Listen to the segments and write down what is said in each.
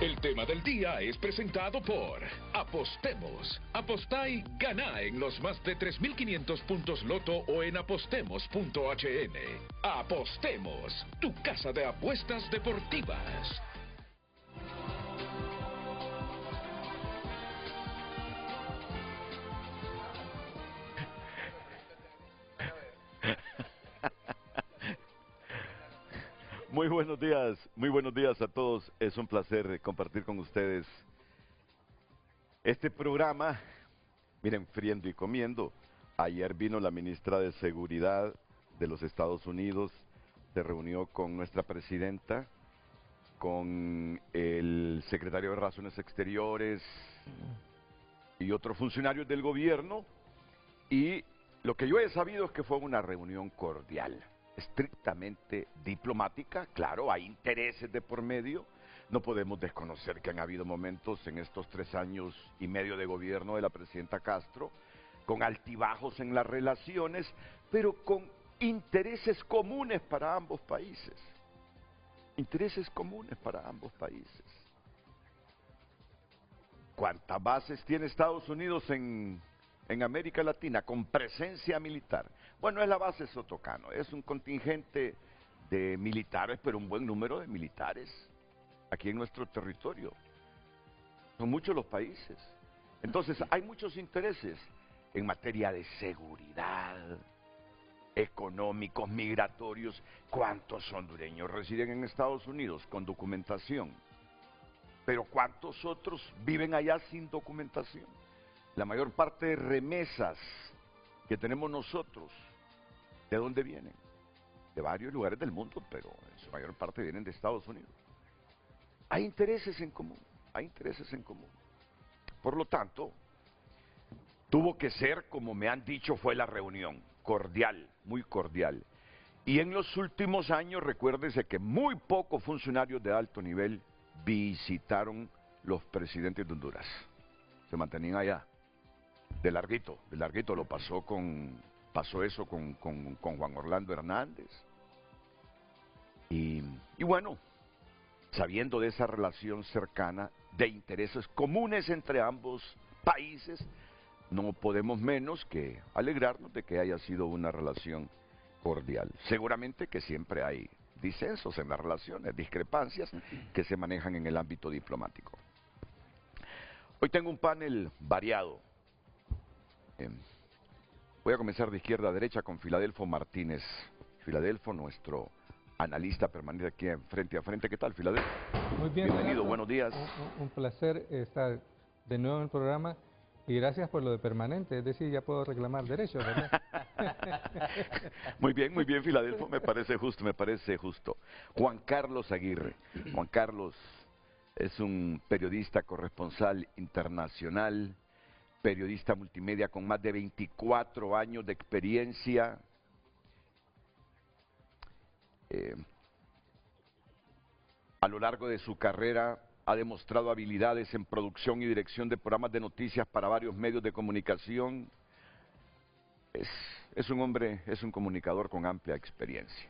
El tema del día es presentado por Apostemos. Apostá y gana en los más de 3.500 puntos Loto o en apostemos.hn. Apostemos, tu casa de apuestas deportivas. Muy buenos días a todos. Es un placer compartir con ustedes este programa. Miren, friendo y comiendo. Ayer vino la ministra de Seguridad de los Estados Unidos, se reunió con nuestra presidenta, con el secretario de Relaciones Exteriores y otros funcionarios del gobierno, y lo que yo he sabido es que fue una reunión cordial, estrictamente diplomática. Claro, hay intereses de por medio. No podemos desconocer que han habido momentos en estos 3 años y medio de gobierno de la presidenta Castro, con altibajos en las relaciones, pero con intereses comunes para ambos países. Intereses comunes para ambos países. ¿Cuántas bases tiene Estados Unidos en América Latina con presencia militar? Bueno, es la base Sotocano, es un contingente de militares, pero un buen número de militares aquí en nuestro territorio. Son muchos los países. Entonces, hay muchos intereses en materia de seguridad, económicos, migratorios. ¿Cuántos hondureños residen en Estados Unidos con documentación? Pero ¿cuántos otros viven allá sin documentación? La mayor parte de remesas que tenemos nosotros, ¿de dónde vienen? De varios lugares del mundo, pero en su mayor parte vienen de Estados Unidos. Hay intereses en común, hay intereses en común. Por lo tanto, tuvo que ser, como me han dicho, fue la reunión, cordial, muy cordial. Y en los últimos años, recuérdese que muy pocos funcionarios de alto nivel visitaron los presidentes de Honduras. Se mantenían allá. De larguito lo pasó eso con Juan Orlando Hernández. Y bueno, sabiendo de esa relación cercana, de intereses comunes entre ambos países, no podemos menos que alegrarnos de que haya sido una relación cordial. Seguramente que siempre hay disensos en las relaciones, discrepancias que se manejan en el ámbito diplomático. Hoy tengo un panel variado. Voy a comenzar de izquierda a derecha con Filadelfo Martínez. Filadelfo, nuestro analista permanente aquí en Frente a Frente. ¿Qué tal, Filadelfo? Muy bien, bienvenido, Renato. Buenos días. Un placer estar de nuevo en el programa y gracias por lo de permanente, es decir, ya puedo reclamar derechos, ¿verdad? Muy bien, Filadelfo, me parece justo. Juan Carlos Aguirre. Juan Carlos es un periodista corresponsal internacional, periodista multimedia con más de 24 años de experiencia. A lo largo de su carrera ha demostrado habilidades en producción y dirección de programas de noticias para varios medios de comunicación. Es un hombre, es un comunicador con amplia experiencia.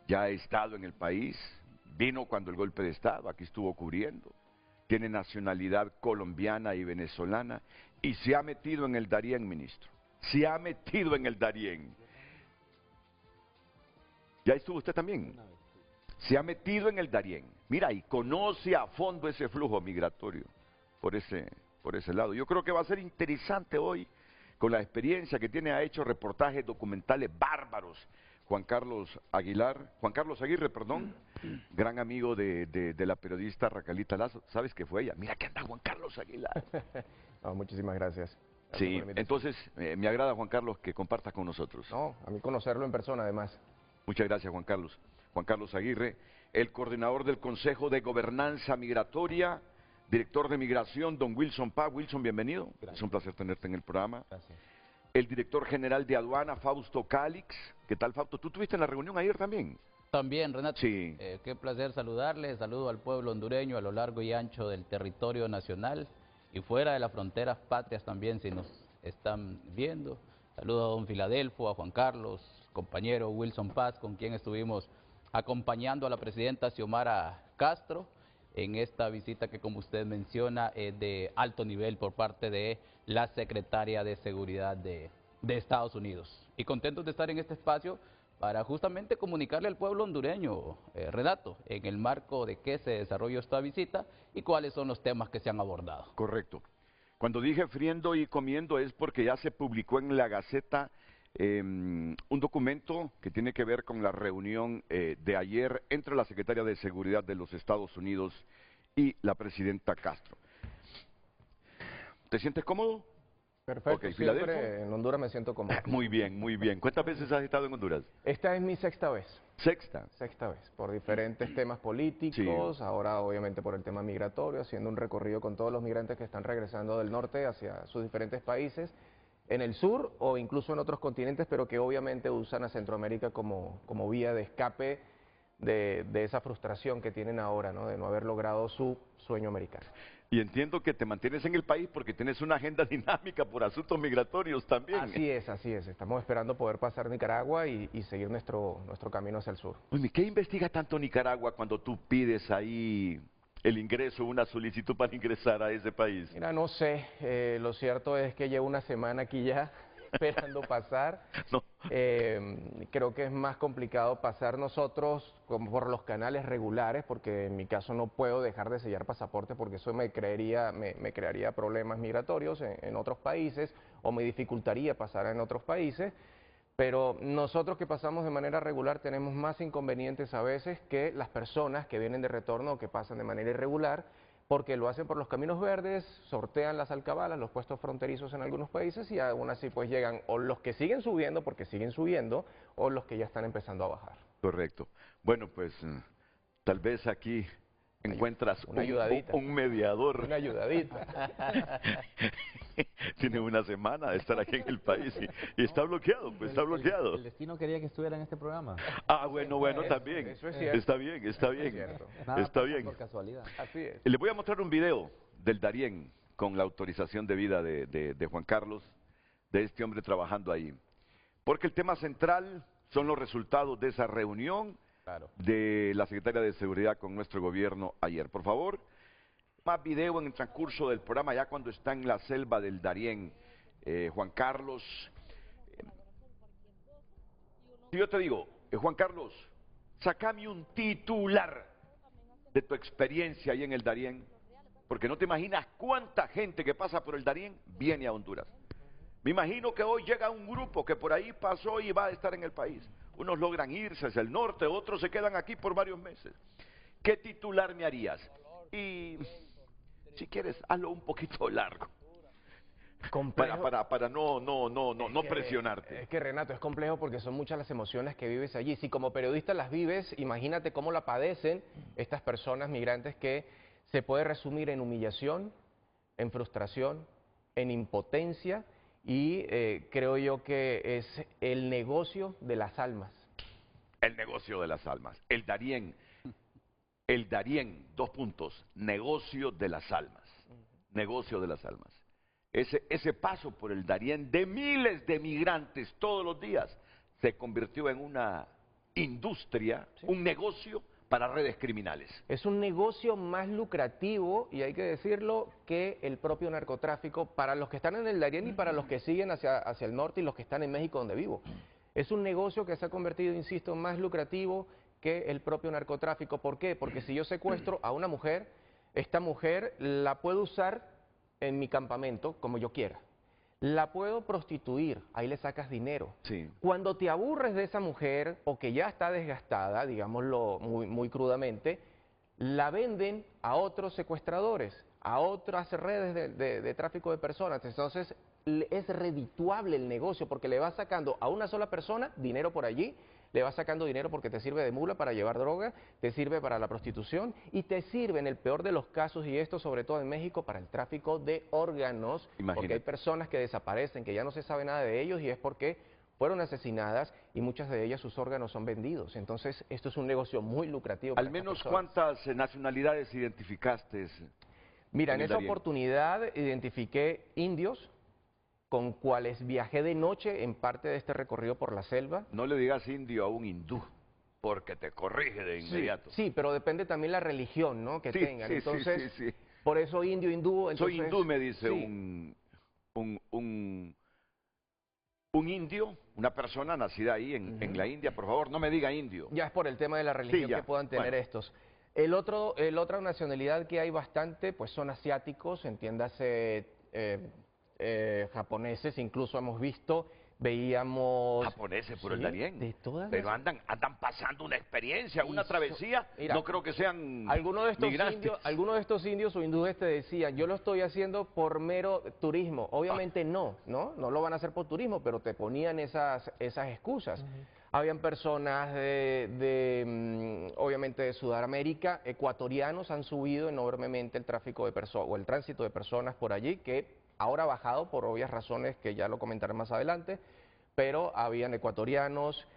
Ya ha estado en el país, vino cuando el golpe de Estado, aquí estuvo cubriendo. Tiene nacionalidad colombiana y venezolana y se ha metido en el Darién, ministro. Se ha metido en el Darién. ¿Ya estuvo usted también? Se ha metido en el Darién. Mira, y conoce a fondo ese flujo migratorio por ese lado. Yo creo que va a ser interesante hoy, con la experiencia que tiene, ha hecho reportajes documentales bárbaros. Juan Carlos Aguirre, gran amigo de la periodista Racalita Lazo. ¿Sabes qué fue ella? Mira que anda Juan Carlos Aguilar. No, muchísimas gracias. Sí, entonces me agrada, Juan Carlos, que compartas con nosotros. No, a mí conocerlo en persona además. Muchas gracias, Juan Carlos. Juan Carlos Aguirre, el coordinador del Consejo de Gobernanza Migratoria, director de Migración, don Wilson Paz. Wilson, bienvenido. Gracias. Es un placer tenerte en el programa. Gracias. El director general de Aduana, Fausto Calix. ¿Qué tal, Fausto? ¿Tú estuviste en la reunión ayer también? También, Renato. Sí. Qué placer saludarles. Saludo al pueblo hondureño a lo largo y ancho del territorio nacional y fuera de las fronteras patrias también, si nos están viendo. Saludo a don Filadelfo, a Juan Carlos, compañero Wilson Paz, con quien estuvimos acompañando a la presidenta Xiomara Castro. en esta visita que, como usted menciona, es de alto nivel por parte de la Secretaria de Seguridad de Estados Unidos. Y contentos de estar en este espacio para justamente comunicarle al pueblo hondureño, Renato, en el marco de qué se desarrolló esta visita y cuáles son los temas que se han abordado. Correcto. Cuando dije friendo y comiendo es porque ya se publicó en la Gaceta un documento que tiene que ver con la reunión de ayer entre la Secretaria de Seguridad de los Estados Unidos y la Presidenta Castro. ¿Te sientes cómodo? Perfecto, Ok, siempre Filadelfo. en Honduras me siento cómodo. Muy bien, muy bien. ¿Cuántas veces has estado en Honduras? Esta es mi sexta vez. Sexta. Sexta vez, por diferentes temas políticos, ahora obviamente por el tema migratorio, haciendo un recorrido con todos los migrantes que están regresando del norte hacia sus diferentes países, en el sur o incluso en otros continentes, pero que obviamente usan a Centroamérica como vía de escape de esa frustración que tienen ahora, ¿no? De no haber logrado su sueño americano. Y entiendo que te mantienes en el país porque tienes una agenda dinámica por asuntos migratorios también. Así es, así es. Estamos esperando poder pasar Nicaragua y seguir nuestro camino hacia el sur. Oye, ¿qué investiga tanto Nicaragua cuando tú pides ahí el ingreso, una solicitud para ingresar a ese país? Mira, no sé, lo cierto es que llevo una semana aquí ya esperando pasar. No. Creo que es más complicado pasar nosotros como por los canales regulares, porque en mi caso no puedo dejar de sellar pasaporte porque eso me crearía problemas migratorios en otros países o me dificultaría pasar en otros países. Pero nosotros que pasamos de manera regular tenemos más inconvenientes a veces que las personas que vienen de retorno o que pasan de manera irregular, porque lo hacen por los caminos verdes, sortean las alcabalas, los puestos fronterizos en algunos países y aún así pues llegan o los que siguen subiendo, porque siguen subiendo, o los que ya están empezando a bajar. Correcto. Bueno, pues tal vez aquí encuentras una ayudadita. un mediador. Una ayudadita. Tiene una semana de estar aquí en el país y está bloqueado, pues está bloqueado. El destino quería que estuviera en este programa. Ah, bueno, también. Eso es cierto. Está bien, está bien. cierto. Nada Está pasa bien. por casualidad. Así es. Le voy a mostrar un video del Darién con la autorización de vida de Juan Carlos, de este hombre trabajando ahí. Porque el tema central son los resultados de esa reunión de la Secretaria de Seguridad con nuestro gobierno ayer. Por favor, más video en el transcurso del programa, ya cuando está en la selva del Darién, Juan Carlos. Si yo te digo, Juan Carlos, sacame un titular de tu experiencia ahí en el Darién, porque no te imaginas cuánta gente que pasa por el Darién viene a Honduras. Me imagino que hoy llega un grupo que por ahí pasó y va a estar en el país. Unos logran irse hacia el norte, otros se quedan aquí por varios meses. ¿Qué titular me harías? Y si quieres, hazlo un poquito largo. Para no presionarte. Es que Renato, es complejo porque son muchas las emociones que vives allí. Si como periodista las vives, imagínate cómo la padecen estas personas migrantes que se puede resumir en humillación, en frustración, en impotencia y creo yo que es el negocio de las almas. El negocio de las almas. El Darién, 2 puntos, negocio de las almas. Negocio de las almas. Ese paso por el Darién de miles de migrantes todos los días se convirtió en una industria, un negocio para redes criminales. Es un negocio más lucrativo, y hay que decirlo, que el propio narcotráfico para los que están en el Darién y para los que siguen hacia el norte y los que están en México donde vivo. Es un negocio que se ha convertido, insisto, más lucrativo que el propio narcotráfico. ¿Por qué? Porque si yo secuestro a una mujer, esta mujer la puedo usar en mi campamento como yo quiera. La puedo prostituir, ahí le sacas dinero. Sí. Cuando te aburres de esa mujer o que ya está desgastada, digámoslo muy crudamente, la venden a otros secuestradores, a otras redes de tráfico de personas. Entonces es redituable el negocio porque le vas sacando a una sola persona dinero por allí, le vas sacando dinero porque te sirve de mula para llevar droga, te sirve para la prostitución y te sirve en el peor de los casos, y esto sobre todo en México, para el tráfico de órganos. Imagínate. Porque hay personas que desaparecen, que ya no se sabe nada de ellos y es porque fueron asesinadas y muchas de ellas sus órganos son vendidos. Entonces esto es un negocio muy lucrativo. Al menos ¿cuántas nacionalidades identificaste? Mira, en esa Darién? oportunidad identifiqué indios, con cuales viajé de noche en parte de este recorrido por la selva. No le digas indio a un hindú. porque te corrige de inmediato. Sí, pero depende también la religión, ¿no? Que Sí, tengan. sí, Entonces, sí. por eso indio, hindú. Entonces, Soy hindú, me dice sí. un indio, una persona nacida ahí en la India, por favor, no me diga indio. Ya es por el tema de la religión ya. que puedan tener Bueno. estos. Otra nacionalidad que hay bastante, pues son asiáticos, entiéndase japoneses, incluso hemos visto, veíamos... Japoneses por el Sí, Darién, de todas pero las- andan pasando una experiencia, una Y travesía, mira, no creo que sean algunos migrantes. de estos indios o hindúes te decían, yo lo estoy haciendo por mero turismo. Obviamente no lo van a hacer por turismo, pero te ponían esas excusas. Habían personas obviamente de Sudamérica, ecuatorianos han subido enormemente el tráfico de personas o el tránsito de personas por allí, que ahora ha bajado por obvias razones que ya lo comentaré más adelante, pero habían ecuatorianos,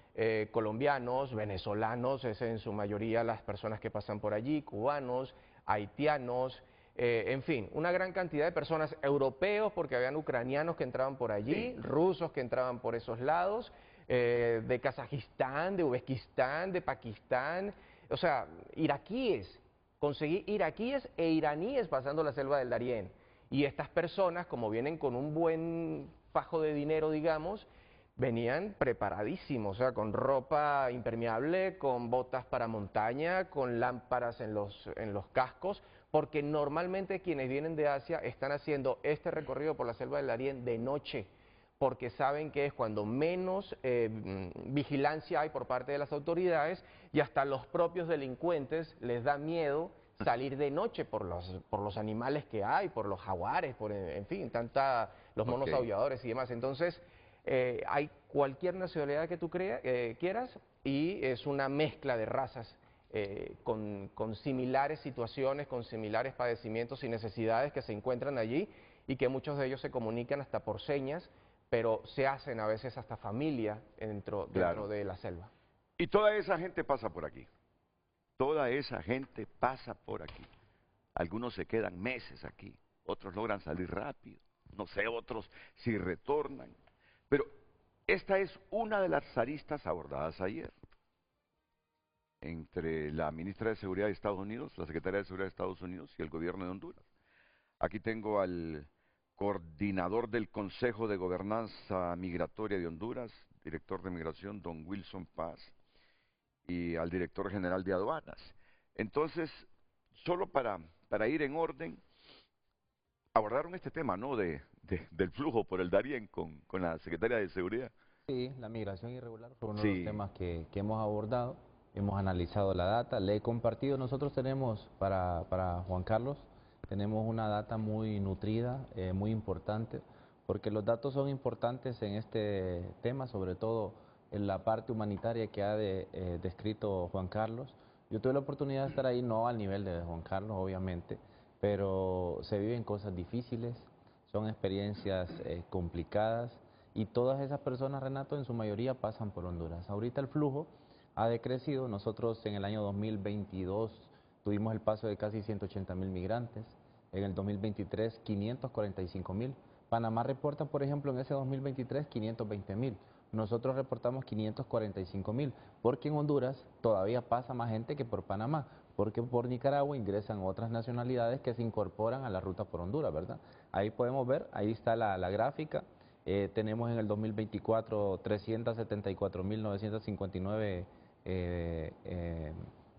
colombianos, venezolanos, es en su mayoría las personas que pasan por allí, cubanos, haitianos, en fin, una gran cantidad de personas, europeos, porque habían ucranianos que entraban por allí, rusos que entraban por esos lados, de Kazajistán, de Uzbekistán, de Pakistán, o sea, iraquíes, conseguí iraquíes e iraníes pasando la selva del Darién. Y estas personas, como vienen con un buen fajo de dinero, digamos, venían preparadísimos, o sea, con ropa impermeable, con botas para montaña, con lámparas en los cascos, porque normalmente quienes vienen de Asia están haciendo este recorrido por la selva del Darién de noche, porque saben que es cuando menos vigilancia hay por parte de las autoridades y hasta los propios delincuentes les da miedo salir de noche por los animales que hay, por los jaguares, en fin, los monos aulladores y demás. Entonces, hay cualquier nacionalidad que tú quieras y es una mezcla de razas con similares situaciones, con similares padecimientos y necesidades que se encuentran allí y que muchos de ellos se comunican hasta por señas, pero se hacen a veces hasta familia dentro de la selva. Y toda esa gente pasa por aquí. Toda esa gente pasa por aquí. Algunos se quedan meses aquí, otros logran salir rápido, no sé, otros si retornan. Pero esta es una de las aristas abordadas ayer entre la ministra de Seguridad de Estados Unidos, la secretaria de Seguridad de Estados Unidos y el gobierno de Honduras. Aquí tengo al coordinador del Consejo de Gobernanza Migratoria de Honduras, director de Migración, don Wilson Paz, y al director general de Aduanas. Entonces, solo para ir en orden, abordaron este tema, ¿no?, del flujo por el Darién con la secretaria de Seguridad. Sí, la migración irregular fue uno de los temas que hemos abordado, hemos analizado la data, le he compartido, nosotros tenemos para Juan Carlos, tenemos una data muy nutrida, muy importante, porque los datos son importantes en este tema, sobre todo en la parte humanitaria que ha descrito Juan Carlos. Yo tuve la oportunidad de estar ahí, no al nivel de Juan Carlos, obviamente, pero se viven cosas difíciles, son experiencias complicadas y todas esas personas, Renato, en su mayoría pasan por Honduras. Ahorita el flujo ha decrecido, nosotros en el año 2022 tuvimos el paso de casi 180.000 migrantes, en el 2023 545.000. Panamá reporta, por ejemplo, en ese 2023 520.000. Nosotros reportamos 545.000, porque en Honduras todavía pasa más gente que por Panamá, porque por Nicaragua ingresan otras nacionalidades que se incorporan a la ruta por Honduras, ¿verdad? Ahí podemos ver, ahí está la gráfica. Tenemos en el 2024 374.959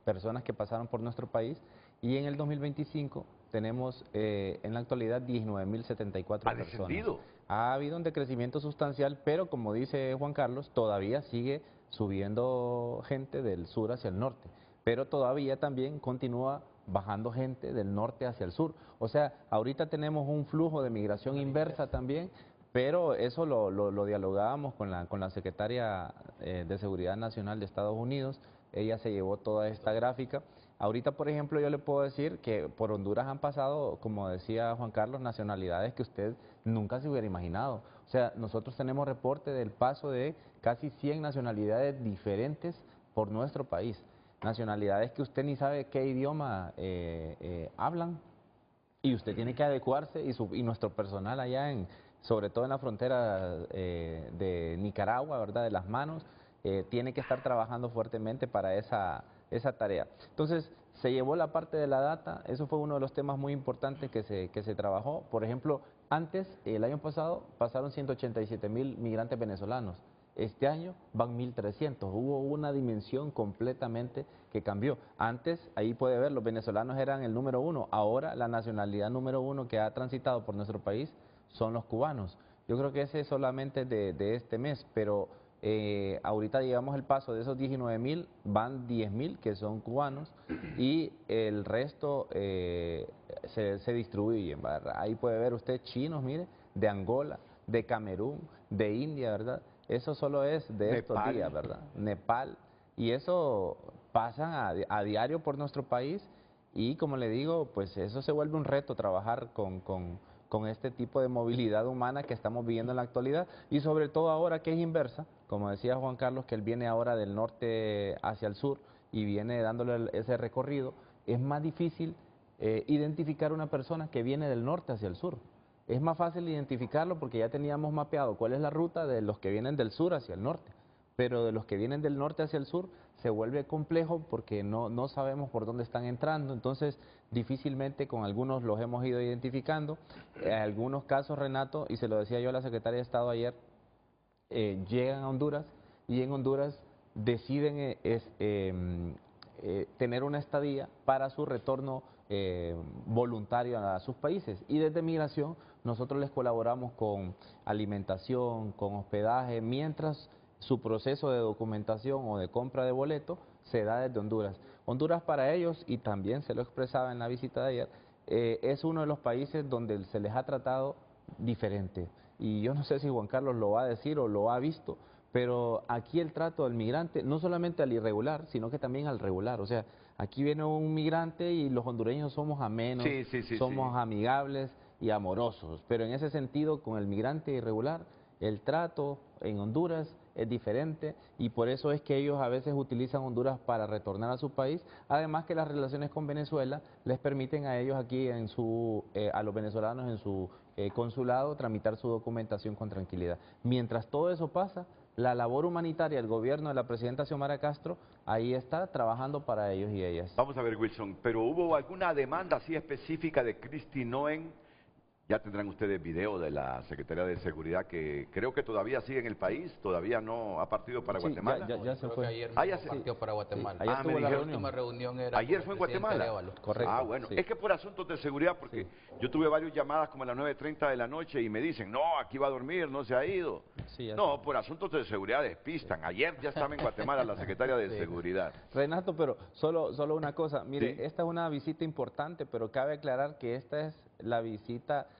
personas que pasaron por nuestro país y en el 2025 tenemos en la actualidad 19.074 personas. descendido. Ha habido un decrecimiento sustancial, pero como dice Juan Carlos, todavía sigue subiendo gente del sur hacia el norte, pero todavía también continúa bajando gente del norte hacia el sur. O sea, ahorita tenemos un flujo de migración inversa también, pero eso lo dialogábamos con la secretaria de Seguridad Nacional de Estados Unidos. Ella se llevó toda esta gráfica. Ahorita, por ejemplo, yo le puedo decir que por Honduras han pasado, como decía Juan Carlos, nacionalidades que usted nunca se hubiera imaginado. O sea, nosotros tenemos reporte del paso de casi 100 nacionalidades diferentes por nuestro país. Nacionalidades que usted ni sabe qué idioma hablan y usted tiene que adecuarse y nuestro personal allá sobre todo en la frontera de Nicaragua, ¿verdad?, de Las Manos, tiene que estar trabajando fuertemente para esa tarea. Entonces, se llevó la parte de la data, eso fue uno de los temas muy importantes que se trabajó. Por ejemplo, antes, el año pasado, pasaron 187.000 migrantes venezolanos. Este año van 1.300. Hubo una dimensión completamente que cambió. Antes, ahí puede ver, los venezolanos eran el número 1. Ahora, la nacionalidad número 1 que ha transitado por nuestro país son los cubanos. Yo creo que ese es solamente de este mes, pero ahorita llegamos el paso de esos 19.000, van 10.000 que son cubanos y el resto se distribuyen, ¿verdad? Ahí puede ver usted chinos, mire, de Angola, de Camerún, de India, ¿verdad? Eso solo es de estos días, ¿verdad? Nepal, y eso pasan a diario por nuestro país y como le digo, pues eso se vuelve un reto trabajar con este tipo de movilidad humana que estamos viviendo en la actualidad y sobre todo ahora que es inversa, como decía Juan Carlos, que él viene ahora del norte hacia el sur y viene dándole ese recorrido, es más difícil identificar una persona que viene del norte hacia el sur. Es más fácil identificarlo porque ya teníamos mapeado cuál es la ruta de los que vienen del sur hacia el norte, pero de los que vienen del norte hacia el sur se vuelve complejo porque no sabemos por dónde están entrando, entonces difícilmente con algunos los hemos ido identificando. En algunos casos, Renato, y se lo decía yo a la Secretaria de Estado ayer, llegan a Honduras y en Honduras deciden tener una estadía para su retorno voluntario a sus países y desde Migración nosotros les colaboramos con alimentación, con hospedaje, mientras su proceso de documentación o de compra de boleto se da desde Honduras. Honduras para ellos, y también se lo expresaba en la visita de ayer, es uno de los países donde se les ha tratado diferente. Y yo no sé si Juan Carlos lo va a decir o lo ha visto, pero aquí el trato del migrante, no solamente al irregular, sino que también al regular. O sea, aquí viene un migrante y los hondureños somos amenos, somos amigables y amorosos. Pero en ese sentido, con el migrante irregular, el trato en Honduras es diferente y por eso es que ellos a veces utilizan Honduras para retornar a su país, además que las relaciones con Venezuela les permiten a ellos aquí a los venezolanos en su consulado tramitar su documentación con tranquilidad. Mientras todo eso pasa, la labor humanitaria del gobierno de la presidenta Xiomara Castro ahí está trabajando para ellos y ellas. Vamos a ver, Wilson, pero ¿hubo alguna demanda así específica de Kristi Noem? Ya tendrán ustedes video de la Secretaría de Seguridad que creo que todavía sigue en el país, todavía no ha partido para Guatemala. Ya se fue. Ayer partió para Guatemala. Ayer tuvo la última reunión era ayer fue en Guatemala. Correcto. Ah, bueno, es que por asuntos de seguridad, porque yo tuve varias llamadas como a las 9:30 de la noche y me dicen, no, aquí va a dormir, no se ha ido. No, por asuntos de seguridad despistan. Ayer ya estaba en Guatemala la Secretaria de Seguridad. Renato, pero solo una cosa, mire, esta es una visita importante, pero cabe aclarar que esta es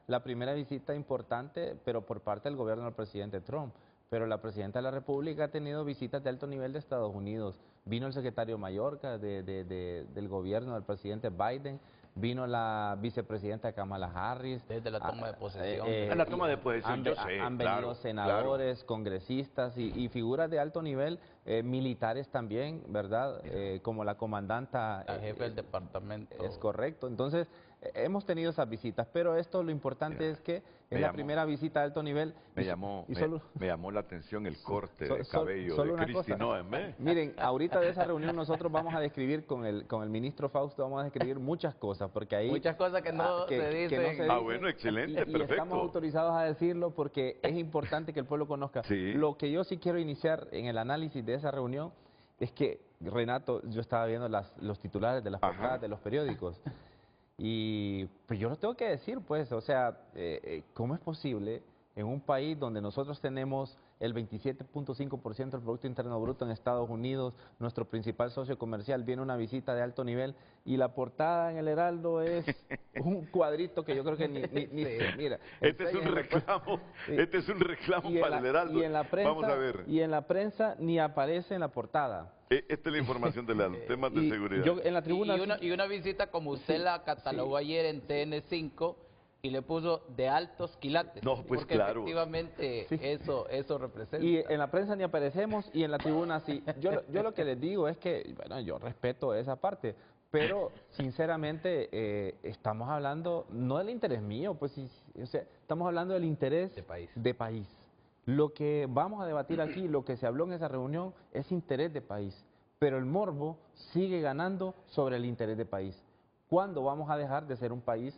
la primera visita importante, pero por parte del gobierno del presidente Trump. Pero la presidenta de la República ha tenido visitas de alto nivel de Estados Unidos. Vino el secretario Mayorkas del gobierno del presidente Biden, vino la vicepresidenta Kamala Harris. Desde la toma de posesión. En la toma de posesión, han venido senadores, congresistas y figuras de alto nivel, militares también, ¿verdad? Como la comandanta. El jefe del departamento. Es correcto. Entonces, hemos tenido esas visitas, pero lo importante es que es la primera visita de alto nivel. Me llamó la atención el corte de cabello de Kristi Noem. Miren, ahorita de esa reunión nosotros vamos a describir con el ministro Fausto, vamos a describir muchas cosas, porque hay muchas cosas que no se dicen. Bueno, excelente, perfecto. Y estamos autorizados a decirlo porque es importante que el pueblo conozca. Lo que yo sí quiero iniciar en el análisis de esa reunión es que, Renato, yo estaba viendo los titulares de las portadas de los periódicos. Y pues yo lo tengo que decir, pues, o sea, ¿cómo es posible en un país donde nosotros tenemos el 27.5% del Producto Interno Bruto en Estados Unidos, nuestro principal socio comercial, viene una visita de alto nivel y la portada en el Heraldo es un cuadrito que yo creo que ni mira. Este es un reclamo para el Heraldo. Vamos a ver. Y en la prensa ni aparece en la portada. Esta es la información de los temas de seguridad. Yo en la tribuna y una visita como usted la catalogó ayer en TN5 y le puso de altos quilates. No, pues porque claro. Efectivamente eso representa. Y en la prensa ni aparecemos y en la tribuna sí. Yo lo que les digo es que, bueno, yo respeto esa parte, pero sinceramente estamos hablando no del interés mío, pues, o sea, estamos hablando del interés de país. Lo que vamos a debatir aquí, lo que se habló en esa reunión, es interés de país, pero el morbo sigue ganando sobre el interés de país. ¿Cuándo vamos a dejar de ser un país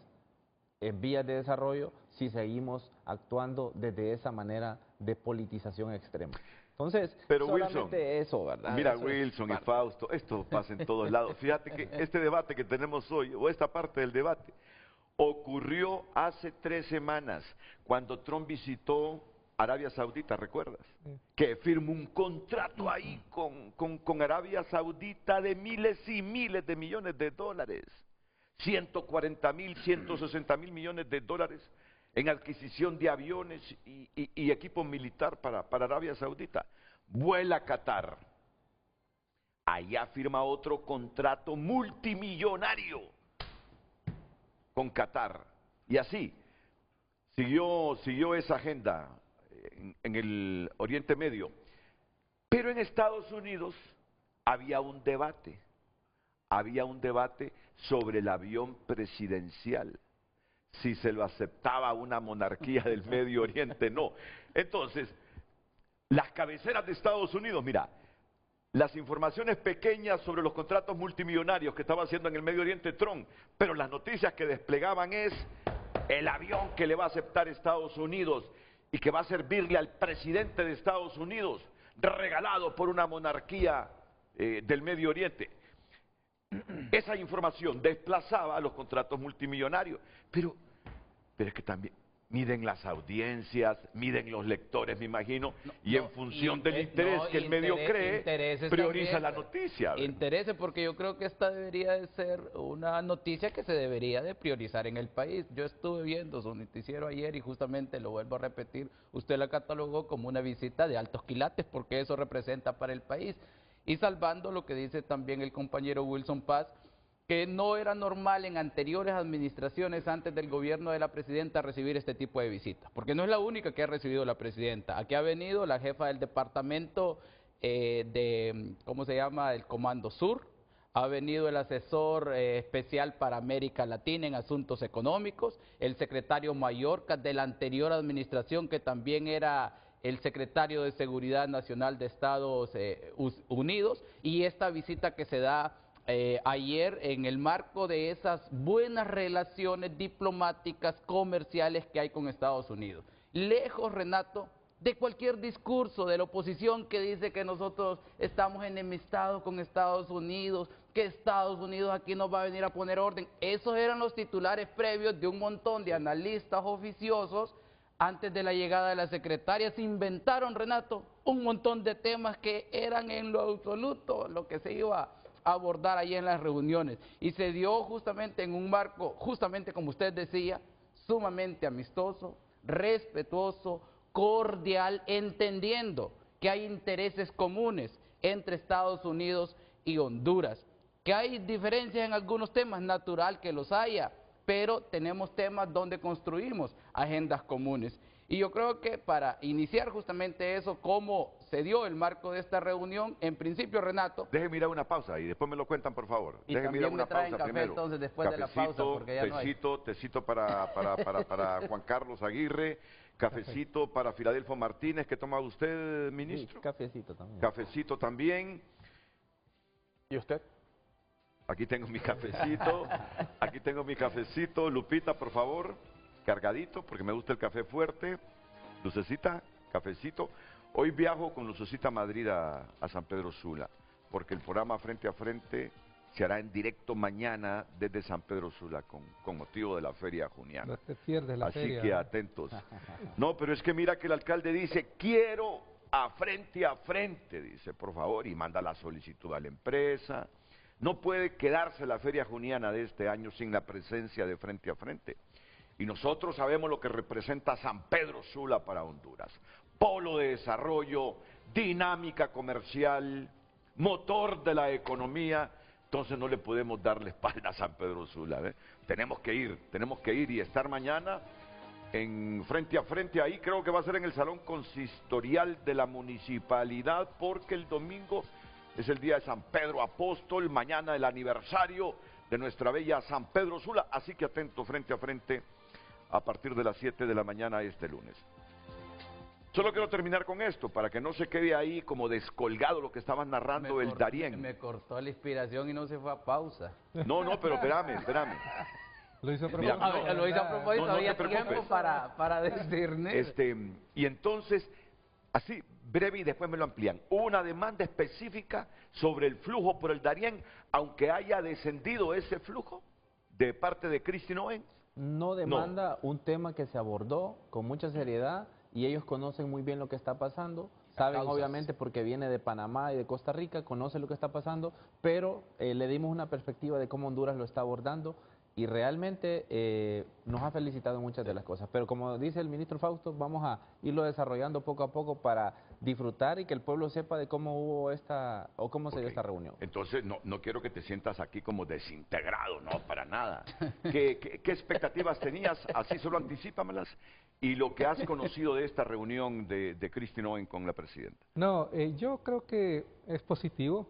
en vías de desarrollo si seguimos actuando desde esa manera de politización extrema? Entonces, pero solamente Wilson, eso, ¿verdad? mira, Eso Wilson y Fausto, esto pasa en todos lados. Fíjate que este debate que tenemos hoy, o esta parte del debate, ocurrió hace 3 semanas, cuando Trump visitó Arabia Saudita, ¿recuerdas? Que firmó un contrato ahí con Arabia Saudita de miles y miles de millones de dólares. 140.000, 160.000 millones de dólares en adquisición de aviones y equipo militar para Arabia Saudita. Vuela a Qatar. Allá firma otro contrato multimillonario con Qatar. Y así, siguió esa agenda en el Oriente Medio. Pero en Estados Unidos había un debate sobre el avión presidencial, si se lo aceptaba una monarquía del Medio Oriente, no. Entonces, las cabeceras de Estados Unidos, mira, las informaciones pequeñas sobre los contratos multimillonarios que estaba haciendo en el Medio Oriente Trump, pero las noticias que desplegaban es el avión que le va a aceptar Estados Unidos y que va a servirle al presidente de Estados Unidos, regalado por una monarquía del Medio Oriente. Esa información desplazaba a los contratos multimillonarios, pero es que también miden las audiencias, miden los lectores, me imagino, y en función del interés que el medio cree, prioriza también la noticia. Intereses, porque yo creo que esta debería de ser una noticia que se debería de priorizar en el país. Yo estuve viendo su noticiero ayer y justamente lo vuelvo a repetir, usted la catalogó como una visita de altos quilates, porque eso representa para el país. Y salvando lo que dice también el compañero Wilson Paz, que no era normal en anteriores administraciones antes del gobierno de la presidenta recibir este tipo de visitas, porque no es la única que ha recibido la presidenta. Aquí ha venido la jefa del departamento ¿cómo se llama?, del Comando Sur, ha venido el asesor especial para América Latina en asuntos económicos, el secretario Mallorca de la anterior administración, que también era el secretario de Seguridad Nacional de Estados Unidos, y esta visita que se da ayer en el marco de esas buenas relaciones diplomáticas, comerciales que hay con Estados Unidos. Lejos, Renato, de cualquier discurso de la oposición que dice que nosotros estamos enemistados con Estados Unidos, que Estados Unidos aquí nos va a venir a poner orden. Esos eran los titulares previos de un montón de analistas oficiosos. Antes de la llegada de la secretaria se inventaron, Renato, un montón de temas que eran en lo absoluto lo que se iba a abordar ahí en las reuniones. Y se dio justamente en un marco, justamente como usted decía, sumamente amistoso, respetuoso, cordial, entendiendo que hay intereses comunes entre Estados Unidos y Honduras. Que hay diferencias en algunos temas, natural que los haya, pero tenemos temas donde construimos agendas comunes. Y yo creo que para iniciar justamente eso, cómo se dio el marco de esta reunión, en principio, Renato... Déjeme ir a una pausa y después me lo cuentan, por favor. Y Déjeme ir a también una me traen pausa café primero. entonces después de la pausa, porque ya no hay. Tecito para Juan Carlos Aguirre, cafecito para Filadelfo Martínez. ¿Qué toma usted, ministro? Sí, cafecito también. Cafecito también. ¿Y usted? Aquí tengo mi cafecito, Lupita, por favor, cargadito, porque me gusta el café fuerte. Lucecita, cafecito. Hoy viajo con Lucecita a Madrid a San Pedro Sula, porque el programa Frente a Frente se hará en directo mañana desde San Pedro Sula, con motivo de la Feria Juniana. No te pierdes la feria. Así que atentos. No, pero es que mira que el alcalde dice, quiero a Frente, dice, por favor, y manda la solicitud a la empresa. No puede quedarse la Feria Juniana de este año sin la presencia de Frente a Frente. Y nosotros sabemos lo que representa San Pedro Sula para Honduras. Polo de desarrollo, dinámica comercial, motor de la economía. Entonces no le podemos dar la espalda a San Pedro Sula. Tenemos que ir y estar mañana en Frente a Frente. Ahí creo que va a ser en el Salón Consistorial de la Municipalidad, porque el domingo es el día de San Pedro Apóstol, mañana el aniversario de nuestra bella San Pedro Sula, así que atento Frente a Frente a partir de las 7 de la mañana este lunes. Solo quiero terminar con esto, para que no se quede ahí como descolgado lo que estabas narrando el Darién. Me cortó la inspiración y no se fue a pausa. No, pero espérame. Lo hizo a Mira, propósito. Lo hizo a propósito, no te había preocupes. tiempo para discernir. Y entonces, así, breve y después me lo amplían. Hubo una demanda específica sobre el flujo por el Darién, aunque haya descendido ese flujo de parte de Christine Owens. No demanda un tema que se abordó con mucha seriedad y ellos conocen muy bien lo que está pasando. Saben causas. obviamente porque viene de Panamá y de Costa Rica, conocen lo que está pasando, pero le dimos una perspectiva de cómo Honduras lo está abordando y realmente nos ha felicitado en muchas de las cosas. Pero como dice el ministro Fausto, vamos a irlo desarrollando poco a poco para disfrutar y que el pueblo sepa de cómo hubo cómo se dio esta reunión. Entonces, no quiero que te sientas aquí como desintegrado, no, para nada. ¿Qué expectativas tenías? Así solo anticípamelas. Y lo que has conocido de esta reunión de Christine Owens con la presidenta. No, yo creo que es positivo.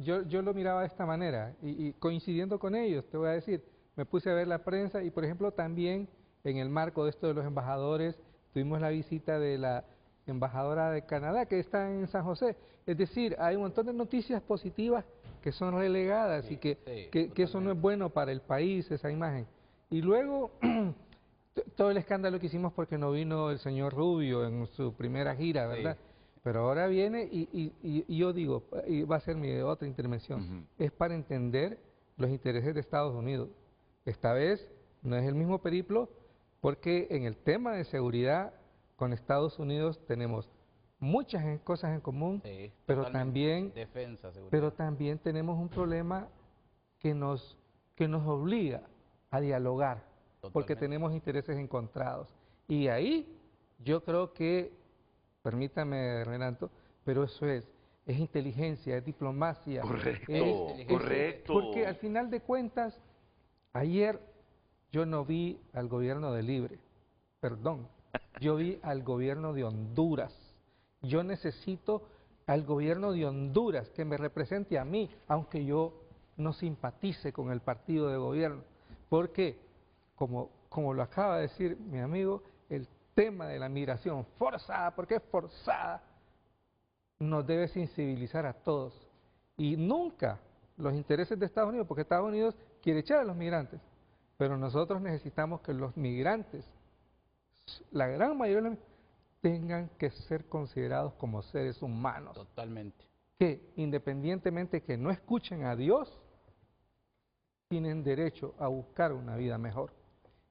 Yo lo miraba de esta manera y coincidiendo con ellos, te voy a decir, me puse a ver la prensa y por ejemplo también en el marco de esto de los embajadores, tuvimos la visita de la embajadora de Canadá que está en San José. Es decir, hay un montón de noticias positivas que son relegadas y que eso no es bueno para el país, esa imagen. Y luego, todo el escándalo que hicimos porque no vino el señor Rubio en su primera gira, ¿verdad? Sí. Pero ahora viene y yo digo, y va a ser mi otra intervención, es para entender los intereses de Estados Unidos. Esta vez no es el mismo periplo porque en el tema de seguridad con Estados Unidos tenemos muchas cosas en común, Sí, pero también, defensa, seguridad. pero también tenemos un problema que nos obliga a dialogar, porque tenemos intereses encontrados. Y ahí yo creo que, permítame Renato, pero eso es inteligencia, es diplomacia. Correcto. Porque al final de cuentas, ayer yo no vi al gobierno de Libre, perdón, yo vi al gobierno de Honduras. Yo necesito al gobierno de Honduras que me represente a mí, aunque yo no simpatice con el partido de gobierno, porque como lo acaba de decir mi amigo, el tema de la migración forzada, porque es forzada, nos debe sensibilizar a todos. Y nunca los intereses de Estados Unidos, porque Estados Unidos quiere echar a los migrantes, pero nosotros necesitamos que los migrantes, la gran mayoría, tengan que ser considerados como seres humanos. Totalmente. Que independientemente que no escuchen a Dios, tienen derecho a buscar una vida mejor.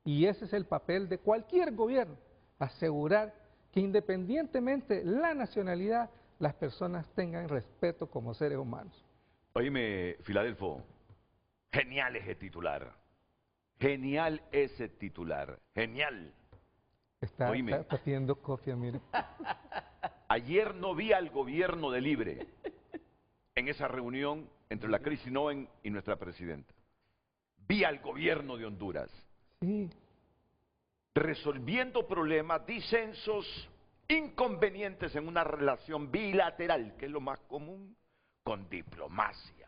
Y ese es el papel de cualquier gobierno, asegurar que independientemente la nacionalidad, las personas tengan respeto como seres humanos. Oíme, Filadelfo, genial ese titular. Genial ese titular. Genial. Está pidiendo copia, mire. Ayer no vi al gobierno de Libre en esa reunión entre la Christine Owens y nuestra presidenta. Vi al gobierno de Honduras. Sí. Resolviendo problemas, disensos, inconvenientes en una relación bilateral, que es lo más común, con diplomacia.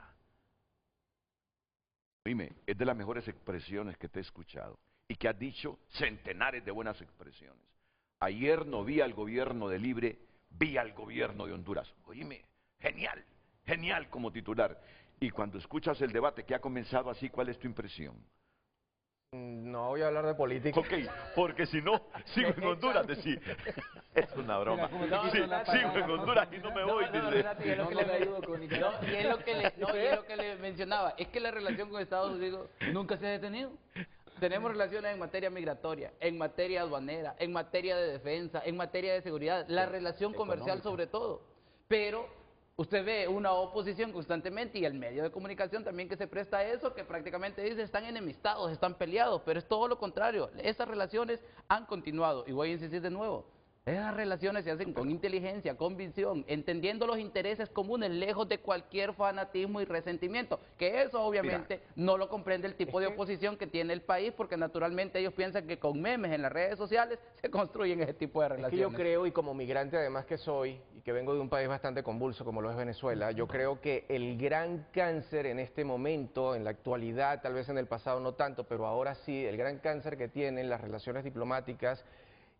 Dime, es de las mejores expresiones que te he escuchado y que has dicho centenares de buenas expresiones. Ayer no vi al gobierno de Libre, vi al gobierno de Honduras. Oíme, genial, genial como titular. Y cuando escuchas el debate que ha comenzado así, ¿cuál es tu impresión? No voy a hablar de política. Ok, porque si no, sigo en Honduras, decir. Es una broma. Sigo en Honduras y no me voy. Y es lo que le mencionaba, es que la relación con Estados Unidos nunca se ha detenido. Tenemos relaciones en materia migratoria, en materia aduanera, en materia de defensa, en materia de seguridad, la relación comercial sobre todo. Pero usted ve una oposición constantemente y el medio de comunicación también que se presta a eso, que prácticamente dice están enemistados, están peleados, pero es todo lo contrario. Esas relaciones han continuado y voy a insistir de nuevo. Esas relaciones se hacen con inteligencia, con visión, entendiendo los intereses comunes, lejos de cualquier fanatismo y resentimiento, que eso obviamente no lo comprende el tipo de oposición que tiene el país, porque naturalmente ellos piensan que con memes en las redes sociales se construyen ese tipo de relaciones. Es que yo creo, y como migrante además que soy, y que vengo de un país bastante convulso como lo es Venezuela, yo creo que el gran cáncer en este momento, en la actualidad, tal vez en el pasado no tanto, pero ahora sí, el gran cáncer que tienen las relaciones diplomáticas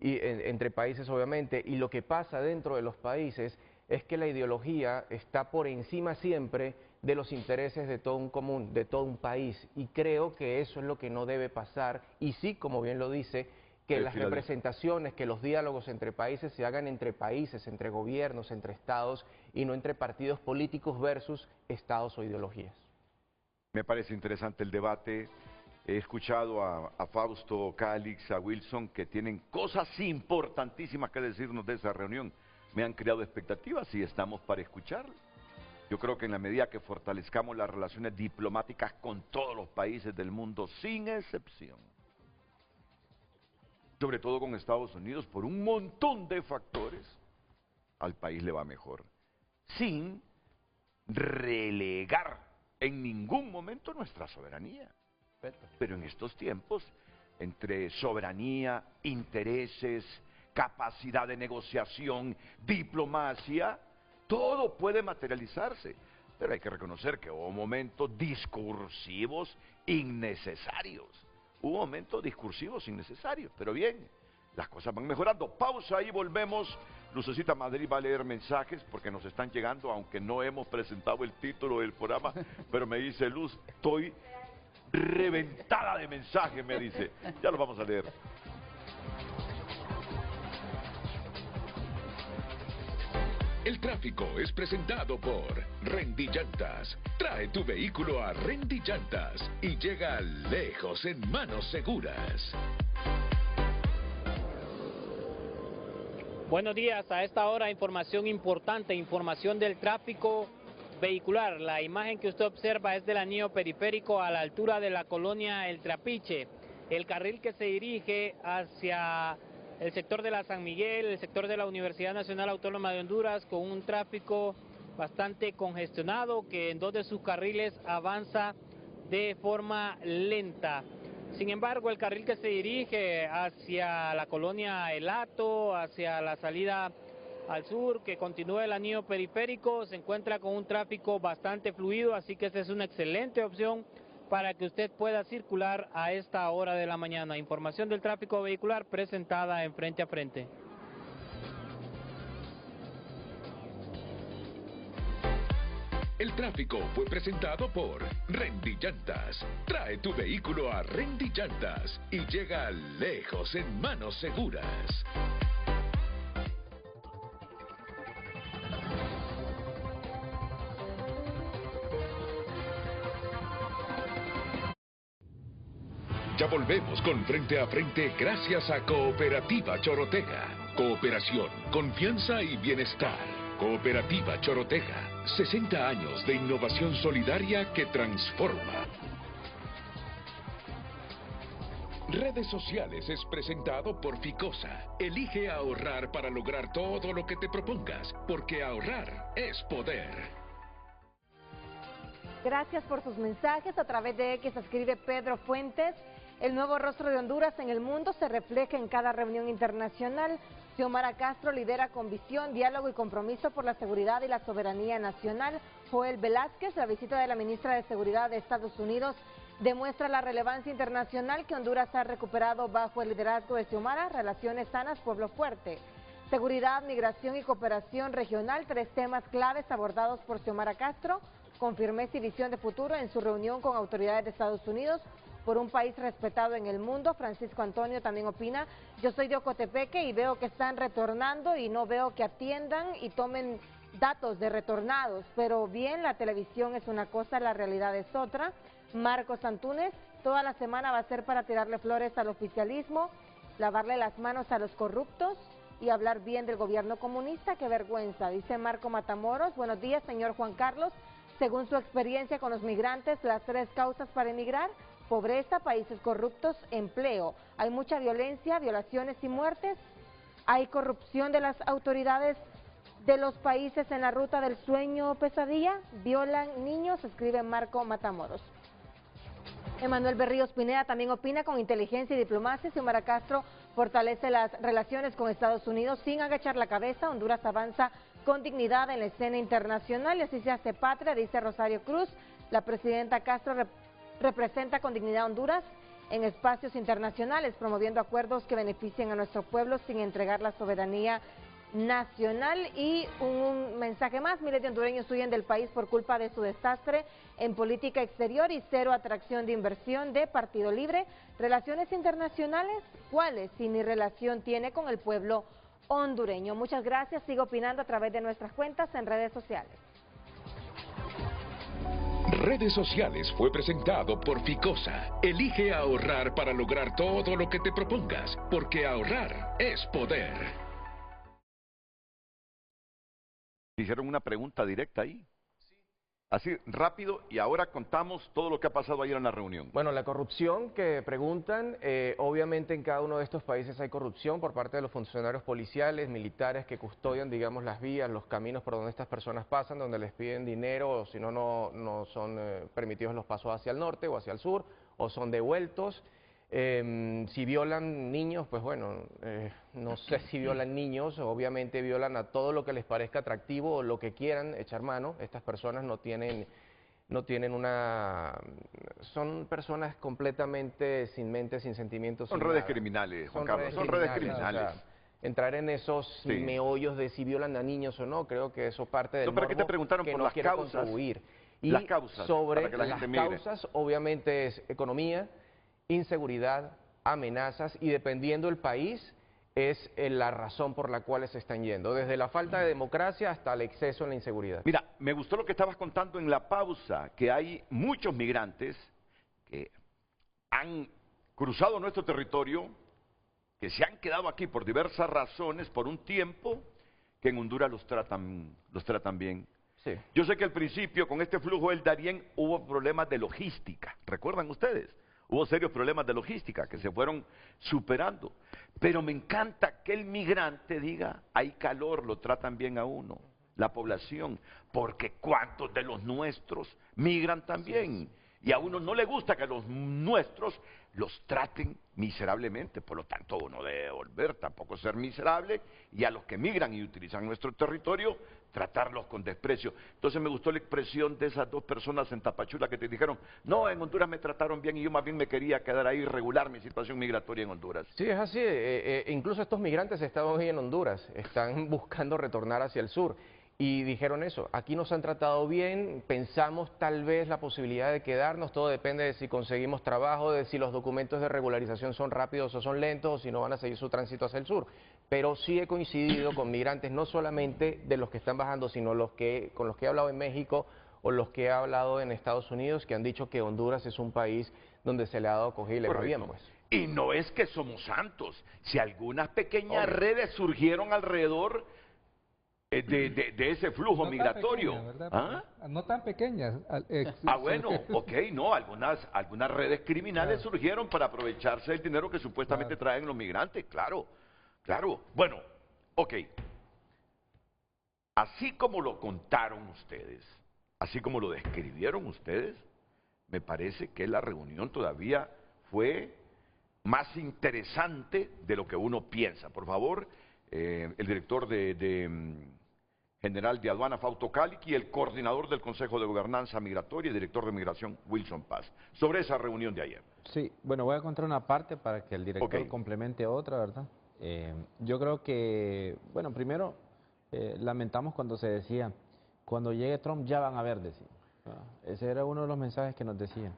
entre países obviamente, y lo que pasa dentro de los países es que la ideología está por encima siempre de los intereses de todo un común, de todo un país, y creo que eso es lo que no debe pasar, y sí, como bien lo dice, que las representaciones, que los diálogos entre países se hagan entre países, entre gobiernos, entre estados, y no entre partidos políticos versus estados o ideologías. Me parece interesante el debate. He escuchado a Fausto, Calix, a Wilson, que tienen cosas importantísimas que decirnos de esa reunión. Me han creado expectativas y estamos para escucharles. Yo creo que en la medida que fortalezcamos las relaciones diplomáticas con todos los países del mundo, sin excepción, sobre todo con Estados Unidos, por un montón de factores, al país le va mejor, sin relegar en ningún momento nuestra soberanía. Pero en estos tiempos, entre soberanía, intereses, capacidad de negociación, diplomacia, todo puede materializarse. Pero hay que reconocer que hubo momentos discursivos innecesarios. Hubo momentos discursivos innecesarios, pero bien, las cosas van mejorando. Pausa y volvemos. Lucecita Madrid va a leer mensajes porque nos están llegando, aunque no hemos presentado el título del programa, pero me dice Luz, estoy reventada de mensajes, me dice. Ya lo vamos a leer. El tráfico es presentado por Rendy Llantas. Trae tu vehículo a Rendy Llantas y llega lejos en manos seguras. Buenos días, a esta hora información importante, información del tráfico vehicular. La imagen que usted observa es del anillo periférico a la altura de la colonia El Trapiche. El carril que se dirige hacia el sector de la San Miguel, el sector de la Universidad Nacional Autónoma de Honduras, con un tráfico bastante congestionado que en dos de sus carriles avanza de forma lenta. Sin embargo, el carril que se dirige hacia la colonia El Hato, hacia la salida al sur, que continúa el anillo periférico, se encuentra con un tráfico bastante fluido, así que esta es una excelente opción para que usted pueda circular a esta hora de la mañana. Información del tráfico vehicular presentada en Frente a Frente. El tráfico fue presentado por Rendy Llantas. Trae tu vehículo a Rendy Llantas y llega lejos en manos seguras. Ya volvemos con Frente a Frente gracias a Cooperativa Chorotega. Cooperación, confianza y bienestar. Cooperativa Chorotega, 60 años de innovación solidaria que transforma. Redes Sociales es presentado por Ficosa. Elige ahorrar para lograr todo lo que te propongas, porque ahorrar es poder. Gracias por sus mensajes. A través de X escribe Pedro Fuentes. El nuevo rostro de Honduras en el mundo se refleja en cada reunión internacional. Xiomara Castro lidera con visión, diálogo y compromiso por la seguridad y la soberanía nacional. Joel Velázquez, la visita de la ministra de Seguridad de Estados Unidos, demuestra la relevancia internacional que Honduras ha recuperado bajo el liderazgo de Xiomara. Relaciones sanas, pueblo fuerte. Seguridad, migración y cooperación regional, tres temas claves abordados por Xiomara Castro, con firmeza y visión de futuro en su reunión con autoridades de Estados Unidos por un país respetado en el mundo. Francisco Antonio también opina: yo soy de Ocotepeque y veo que están retornando y no veo que atiendan y tomen datos de retornados, pero bien, la televisión es una cosa, la realidad es otra. Marcos Antúnez: toda la semana va a ser para tirarle flores al oficialismo, lavarle las manos a los corruptos y hablar bien del gobierno comunista. Qué vergüenza, dice Marco Matamoros. Buenos días, señor Juan Carlos. Según su experiencia con los migrantes, las tres causas para emigrar: pobreza, países corruptos, empleo. Hay mucha violencia, violaciones y muertes. Hay corrupción de las autoridades de los países en la ruta del sueño pesadilla. Violan niños, escribe Marco Matamoros. Emanuel Berríos Pineda también opina: con inteligencia y diplomacia, Xiomara Castro fortalece las relaciones con Estados Unidos sin agachar la cabeza. Honduras avanza con dignidad en la escena internacional y así se hace patria, dice Rosario Cruz. La presidenta Castro representa con dignidad a Honduras en espacios internacionales, promoviendo acuerdos que beneficien a nuestro pueblo sin entregar la soberanía nacional. Y un mensaje más: miles de hondureños huyen del país por culpa de su desastre en política exterior y cero atracción de inversión de Partido Libre. Relaciones internacionales, ¿cuáles? Si ni relación tiene con el pueblo hondureño. Muchas gracias, sigo opinando a través de nuestras cuentas en redes sociales. Redes Sociales fue presentado por Ficosa. Elige ahorrar para lograr todo lo que te propongas, porque ahorrar es poder. Hicieron una pregunta directa ahí. Así, rápido, y ahora contamos todo lo que ha pasado ayer en la reunión. Bueno, la corrupción que preguntan, obviamente en cada uno de estos países hay corrupción por parte de los funcionarios policiales, militares que custodian, digamos, las vías, los caminos por donde estas personas pasan, donde les piden dinero, o si no, no son permitidos los pasos hacia el norte o hacia el sur, o son devueltos. Si violan niños, pues bueno, no sé si violan niños, obviamente violan a todo lo que les parezca atractivo o lo que quieran echar mano. Estas personas no tienen son personas completamente sin mente, sin sentimientos. Son redes criminales, Juan Carlos, son redes criminales. O sea, entrar en esos meollos de si violan a niños o no, creo que eso parte del ¿Pero qué te preguntaron que por no las quiere causas? contribuir. Y las causas, sobre para que la las gente mire. causas, obviamente es economía, inseguridad, amenazas, y dependiendo del país es la razón por la cual se están yendo, desde la falta de democracia hasta el exceso en la inseguridad. Mira, me gustó lo que estabas contando en la pausa, que hay muchos migrantes que han cruzado nuestro territorio, que se han quedado aquí por diversas razones, por un tiempo, que en Honduras los tratan bien. Sí. Yo sé que al principio con este flujo del Darién hubo problemas de logística, ¿recuerdan ustedes? Hubo serios problemas de logística que se fueron superando. Pero me encanta que el migrante diga, hay calor, lo tratan bien a uno, la población, porque ¿cuántos de los nuestros migran también? Y a uno no le gusta que los nuestros los traten miserablemente, por lo tanto uno debe volver, tampoco ser miserable, y a los que migran y utilizan nuestro territorio, tratarlos con desprecio. Entonces me gustó la expresión de esas dos personas en Tapachula que te dijeron, no, en Honduras me trataron bien y yo más bien me quería quedar ahí, regular mi situación migratoria en Honduras. Sí, es así, incluso estos migrantes estaban hoy en Honduras, están buscando retornar hacia el sur. Y dijeron eso, aquí nos han tratado bien, pensamos tal vez la posibilidad de quedarnos, todo depende de si conseguimos trabajo, de si los documentos de regularización son rápidos o son lentos, o si no van a seguir su tránsito hacia el sur. Pero sí he coincidido con migrantes, no solamente de los que están bajando, sino con los que he hablado en México o los que he hablado en Estados Unidos, que han dicho que Honduras es un país donde se le ha dado acogida y le va bien, pues. Y no es que somos santos, si algunas pequeñas redes surgieron alrededor de ese flujo migratorio. Pequeñas, ¿Ah? No tan pequeñas. Bueno, ok, no, algunas redes criminales surgieron para aprovecharse del dinero que supuestamente traen los migrantes, claro. Bueno, ok. Así como lo contaron ustedes, así como lo describieron ustedes, me parece que la reunión todavía fue más interesante de lo que uno piensa. Por favor, el director general de aduana, Fausto Calic, y el coordinador del Consejo de Gobernanza Migratoria y director de Migración, Wilson Paz, sobre esa reunión de ayer. Sí, bueno, voy a contar una parte para que el director complemente otra, ¿verdad? Yo creo que, bueno, primero, lamentamos cuando se decía, cuando llegue Trump ya van a ver, decía. Ese era uno de los mensajes que nos decían.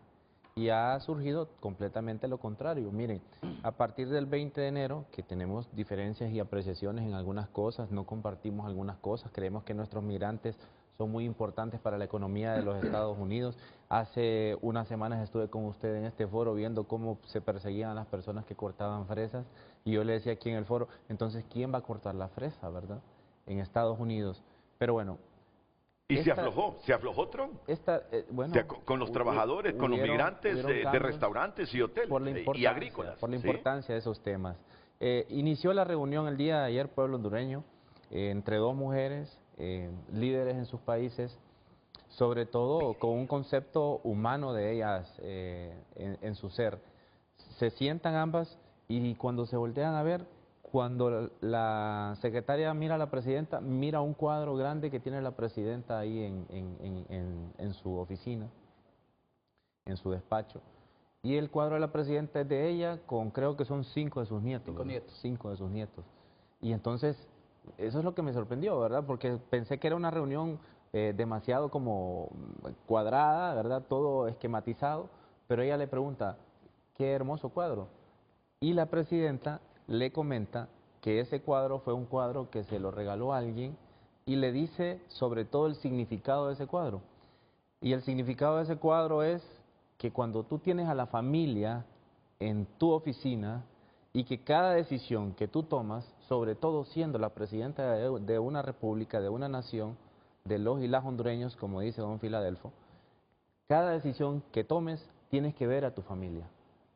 Y ha surgido completamente lo contrario. Miren, a partir del 20 de enero, que tenemos diferencias y apreciaciones en algunas cosas, no compartimos algunas cosas, creemos que nuestros migrantes son muy importantes para la economía de los Estados Unidos. Hace unas semanas estuve con usted en este foro viendo cómo se perseguían a las personas que cortaban fresas, y yo le decía aquí en el foro, entonces, ¿quién va a cortar la fresa, verdad? En Estados Unidos. Pero bueno, ¿y se aflojó Trump? Bueno, con los trabajadores, con los migrantes de restaurantes y hoteles y agrícolas. Por la importancia de esos temas. Inició la reunión el día de ayer, pueblo hondureño, entre dos mujeres, líderes en sus países, sobre todo con un concepto humano de ellas en su ser. Se sientan ambas y cuando se voltean a ver, cuando la secretaria mira a la presidenta, mira un cuadro grande que tiene la presidenta ahí en su oficina, en su despacho, y el cuadro de la presidenta es de ella con creo que son 5 de sus nietos. 5 nietos. 5 de sus nietos. Y entonces, eso es lo que me sorprendió, ¿verdad? Porque pensé que era una reunión demasiado como cuadrada, ¿verdad? Todo esquematizado, pero ella le pregunta, qué hermoso cuadro. Y la presidenta le comenta que ese cuadro fue un cuadro que se lo regaló a alguien y le dice sobre todo el significado de ese cuadro. Y el significado de ese cuadro es que cuando tú tienes a la familia en tu oficina y que cada decisión que tú tomas, sobre todo siendo la presidenta de una república, de una nación, de los y las hondureños, como dice don Filadelfo, cada decisión que tomes tienes que ver a tu familia,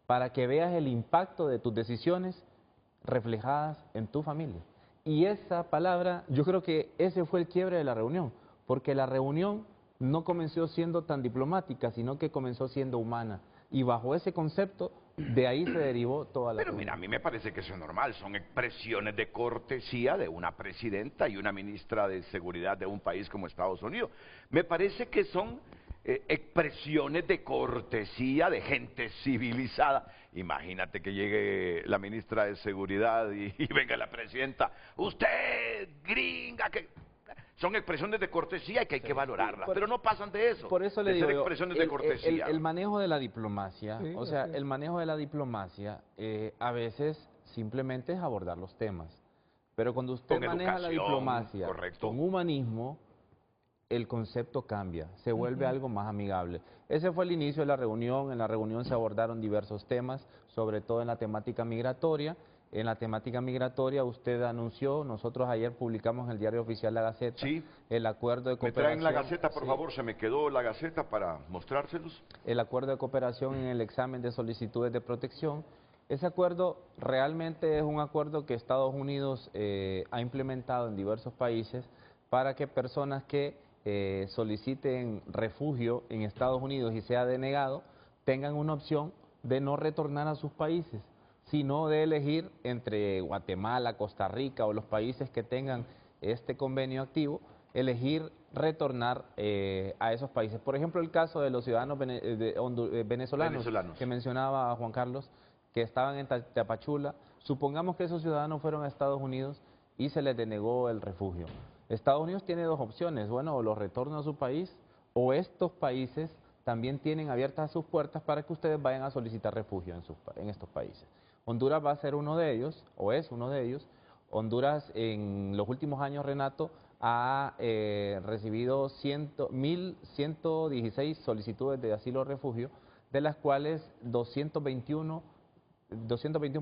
para que veas el impacto de tus decisiones reflejadas en tu familia. Y esa palabra, yo creo que ese fue el quiebre de la reunión, porque la reunión no comenzó siendo tan diplomática, sino que comenzó siendo humana. Y bajo ese concepto, de ahí se derivó toda la... Pero mira, a mí me parece que eso es normal, son expresiones de cortesía de una presidenta y una ministra de seguridad de un país como Estados Unidos. Me parece que son expresiones de cortesía de gente civilizada. Imagínate que llegue la ministra de seguridad y venga la presidenta, usted, gringa, que... Son expresiones de cortesía y que hay que valorarlas, pero no pasan de eso. Por eso le digo, expresiones de cortesía. El manejo de la diplomacia, Sí, o sea, así es. el manejo de la diplomacia a veces simplemente es abordar los temas. Pero cuando usted Con maneja la educación, diplomacia correcto. con humanismo, el concepto cambia, se vuelve algo más amigable. Ese fue el inicio de la reunión. En la reunión se abordaron diversos temas, sobre todo en la temática migratoria. En la temática migratoria usted anunció, nosotros ayer publicamos en el Diario Oficial La Gaceta, Sí. el acuerdo de ¿Me cooperación. traen la Gaceta, por Sí. favor? Se me quedó la Gaceta para mostrárselos. El acuerdo de cooperación en el examen de solicitudes de protección. Ese acuerdo realmente es un acuerdo que Estados Unidos ha implementado en diversos países para que personas que soliciten refugio en Estados Unidos y sea denegado, tengan una opción de no retornar a sus países, sino de elegir entre Guatemala, Costa Rica o los países que tengan este convenio activo, elegir retornar a esos países. Por ejemplo, el caso de los ciudadanos venezolanos que mencionaba Juan Carlos, que estaban en Tapachula. Supongamos que esos ciudadanos fueron a Estados Unidos y se les denegó el refugio. Estados Unidos tiene dos opciones, bueno, o los retorna a su país, o estos países también tienen abiertas sus puertas para que ustedes vayan a solicitar refugio en estos países. Honduras va a ser uno de ellos, o es uno de ellos. Honduras en los últimos años, Renato, ha recibido 1.116 solicitudes de asilo o refugio, de las cuales 221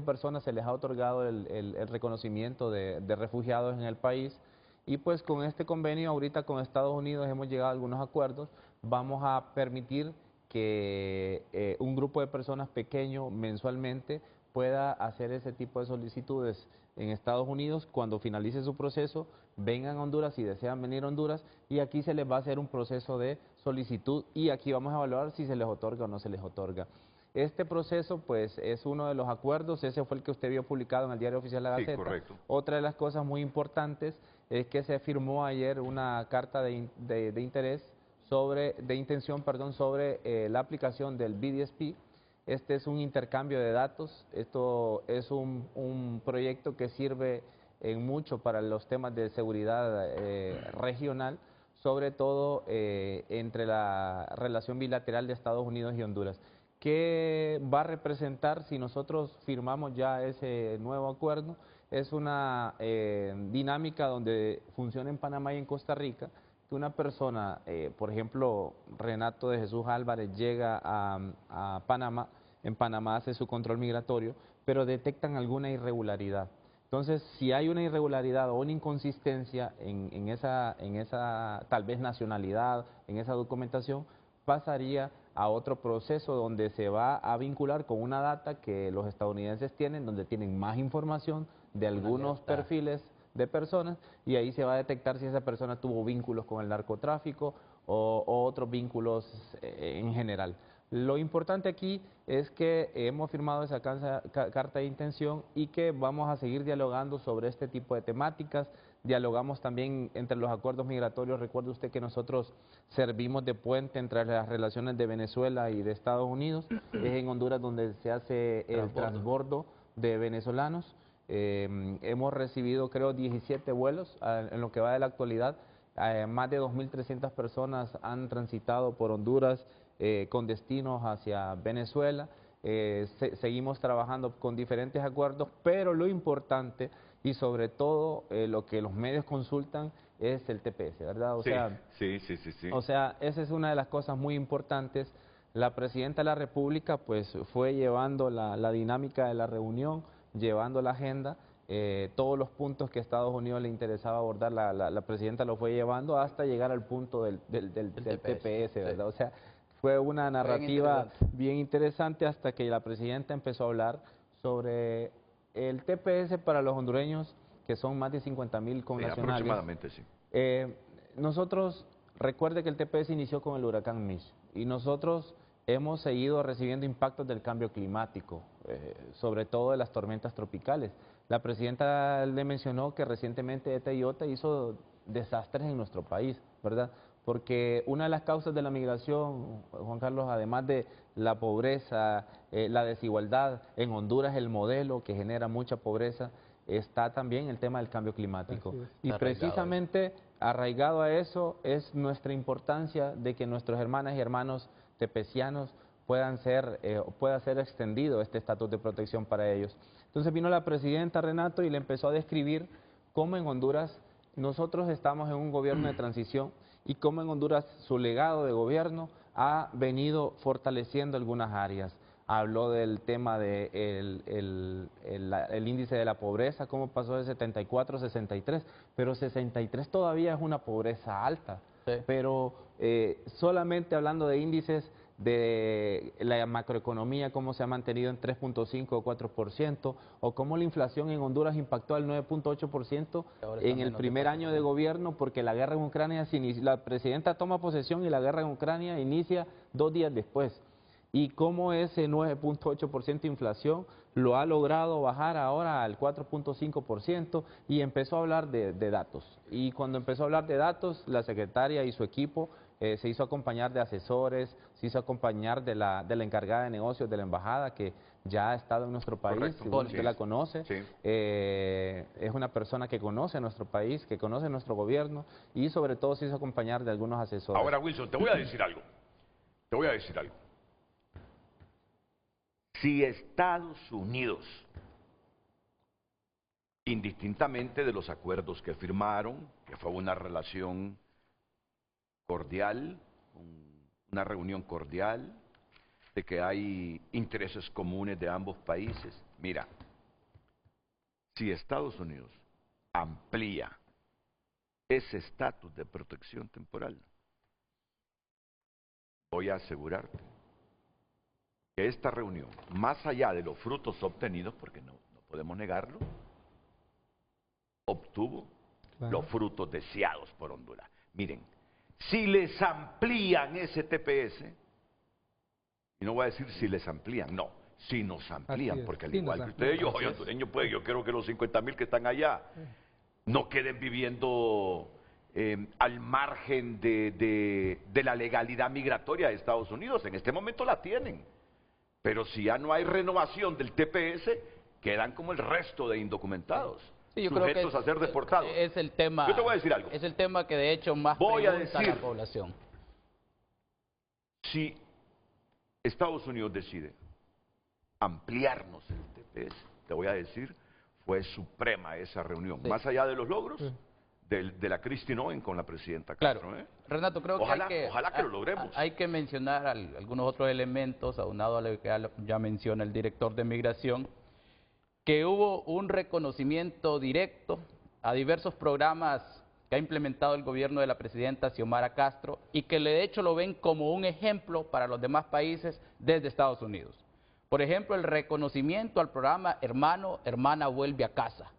personas se les ha otorgado el reconocimiento de refugiados en el país. Y pues con este convenio ahorita con Estados Unidos hemos llegado a algunos acuerdos. Vamos a permitir que un grupo de personas pequeño mensualmente pueda hacer ese tipo de solicitudes en Estados Unidos. Cuando finalice su proceso, vengan a Honduras si desean venir a Honduras, y aquí se les va a hacer un proceso de solicitud y aquí vamos a evaluar si se les otorga o no se les otorga. Este proceso pues es uno de los acuerdos, ese fue el que usted vio publicado en el Diario Oficial La Gaceta. Sí, correcto. Otra de las cosas muy importantes es que se firmó ayer una carta de intención sobre la aplicación del BDSP. Este es un intercambio de datos, esto es un proyecto que sirve en mucho para los temas de seguridad regional, sobre todo entre la relación bilateral de Estados Unidos y Honduras. ¿Qué va a representar si nosotros firmamos ya ese nuevo acuerdo? Es una dinámica donde funciona en Panamá y en Costa Rica, que una persona, por ejemplo, Renato de Jesús Álvarez llega a Panamá, en Panamá hace su control migratorio, pero detectan alguna irregularidad. Entonces, si hay una irregularidad o una inconsistencia en esa tal vez nacionalidad, en esa documentación, pasaría a otro proceso donde se va a vincular con una data que los estadounidenses tienen, donde tienen más información de algunos perfiles de personas, y ahí se va a detectar si esa persona tuvo vínculos con el narcotráfico o otros vínculos en general. Lo importante aquí es que hemos firmado esa carta de intención y que vamos a seguir dialogando sobre este tipo de temáticas dialogamos también entre los acuerdos migratorios. Recuerde usted que nosotros servimos de puente entre las relaciones de Venezuela y de Estados Unidos. Es en Honduras donde se hace el transbordo de venezolanos. Hemos recibido, creo, 17 vuelos en lo que va de la actualidad. Más de 2.300 personas han transitado por Honduras con destinos hacia Venezuela. Seguimos trabajando con diferentes acuerdos, pero lo importante y sobre todo lo que los medios consultan es el TPS, ¿verdad? Sí. O sea, esa es una de las cosas muy importantes. La Presidenta de la República pues fue llevando la dinámica de la reunión, llevando la agenda, todos los puntos que a Estados Unidos le interesaba abordar, la Presidenta lo fue llevando hasta llegar al punto del TPS, ¿verdad? O sea, fue una narrativa bien interesante hasta que la Presidenta empezó a hablar sobre el TPS para los hondureños, que son más de 50.000 connacionales. Aproximadamente, sí. Nosotros, recuerde que el TPS inició con el huracán Mitch y nosotros hemos seguido recibiendo impactos del cambio climático, sobre todo de las tormentas tropicales. La Presidenta le mencionó que recientemente ETA y OTA hizo desastres en nuestro país, ¿verdad? Porque una de las causas de la migración, Juan Carlos, además de la pobreza, la desigualdad, en Honduras el modelo que genera mucha pobreza, está también el tema del cambio climático. Y precisamente arraigado a eso es nuestra importancia de que nuestros hermanas y hermanos tepecianos pueda ser extendido este estatus de protección para ellos. Entonces vino la Presidenta, Renato, y le empezó a describir cómo en Honduras nosotros estamos en un gobierno de transición y cómo en Honduras su legado de gobierno ha venido fortaleciendo algunas áreas. Habló del tema del el índice de la pobreza, cómo pasó de 74 a 63, pero 63 todavía es una pobreza alta. Sí. Pero solamente hablando de índices de la macroeconomía, cómo se ha mantenido en 3.5 o 4%, o cómo la inflación en Honduras impactó al 9.8% en el primer año de gobierno, porque la guerra en Ucrania, la Presidenta toma posesión y la guerra en Ucrania inicia 2 días después. Y cómo ese 9.8% de inflación lo ha logrado bajar ahora al 4.5% y empezó a hablar de datos. Y cuando empezó a hablar de datos, la secretaria y su equipo se hizo acompañar de asesores, se hizo acompañar de la encargada de negocios de la embajada que ya ha estado en nuestro país, usted la conoce, sí. Es una persona que conoce a nuestro país, que conoce nuestro gobierno y sobre todo se hizo acompañar de algunos asesores. Ahora, Wilson, te voy a decir algo, Si Estados Unidos, indistintamente de los acuerdos que firmaron, que fue una relación cordial, una reunión cordial, de que hay intereses comunes de ambos países. Mira, si Estados Unidos amplía ese estatus de protección temporal, voy a asegurarte que esta reunión, más allá de los frutos obtenidos, porque no podemos negarlo, obtuvo los frutos deseados por Honduras. Miren, si les amplían ese TPS, y no voy a decir si les amplían, no, si nos amplían, porque al igual que ustedes, yo soy hondureño, pues yo quiero que los 50.000 que están allá no queden viviendo al margen de la legalidad migratoria de Estados Unidos. En este momento la tienen. Pero si ya no hay renovación del TPS, quedan como el resto de indocumentados, sí, yo sujetos creo que a ser deportados. Es el tema, yo te voy a decir algo. Es el tema que de hecho más pregunta a la población. Si Estados Unidos decide ampliarnos el TPS, te voy a decir, fue suprema esa reunión. Sí. Más allá de los logros de la Christine Owen con la Presidenta Castro. Claro. Renato, creo ojalá que lo logremos. Hay que mencionar algunos otros elementos, aunado a lo que ya menciona el director de Migración, que hubo un reconocimiento directo a diversos programas que ha implementado el gobierno de la Presidenta Xiomara Castro y que de hecho lo ven como un ejemplo para los demás países desde Estados Unidos. Por ejemplo, el reconocimiento al programa Hermano, Hermana Vuelve a Casa.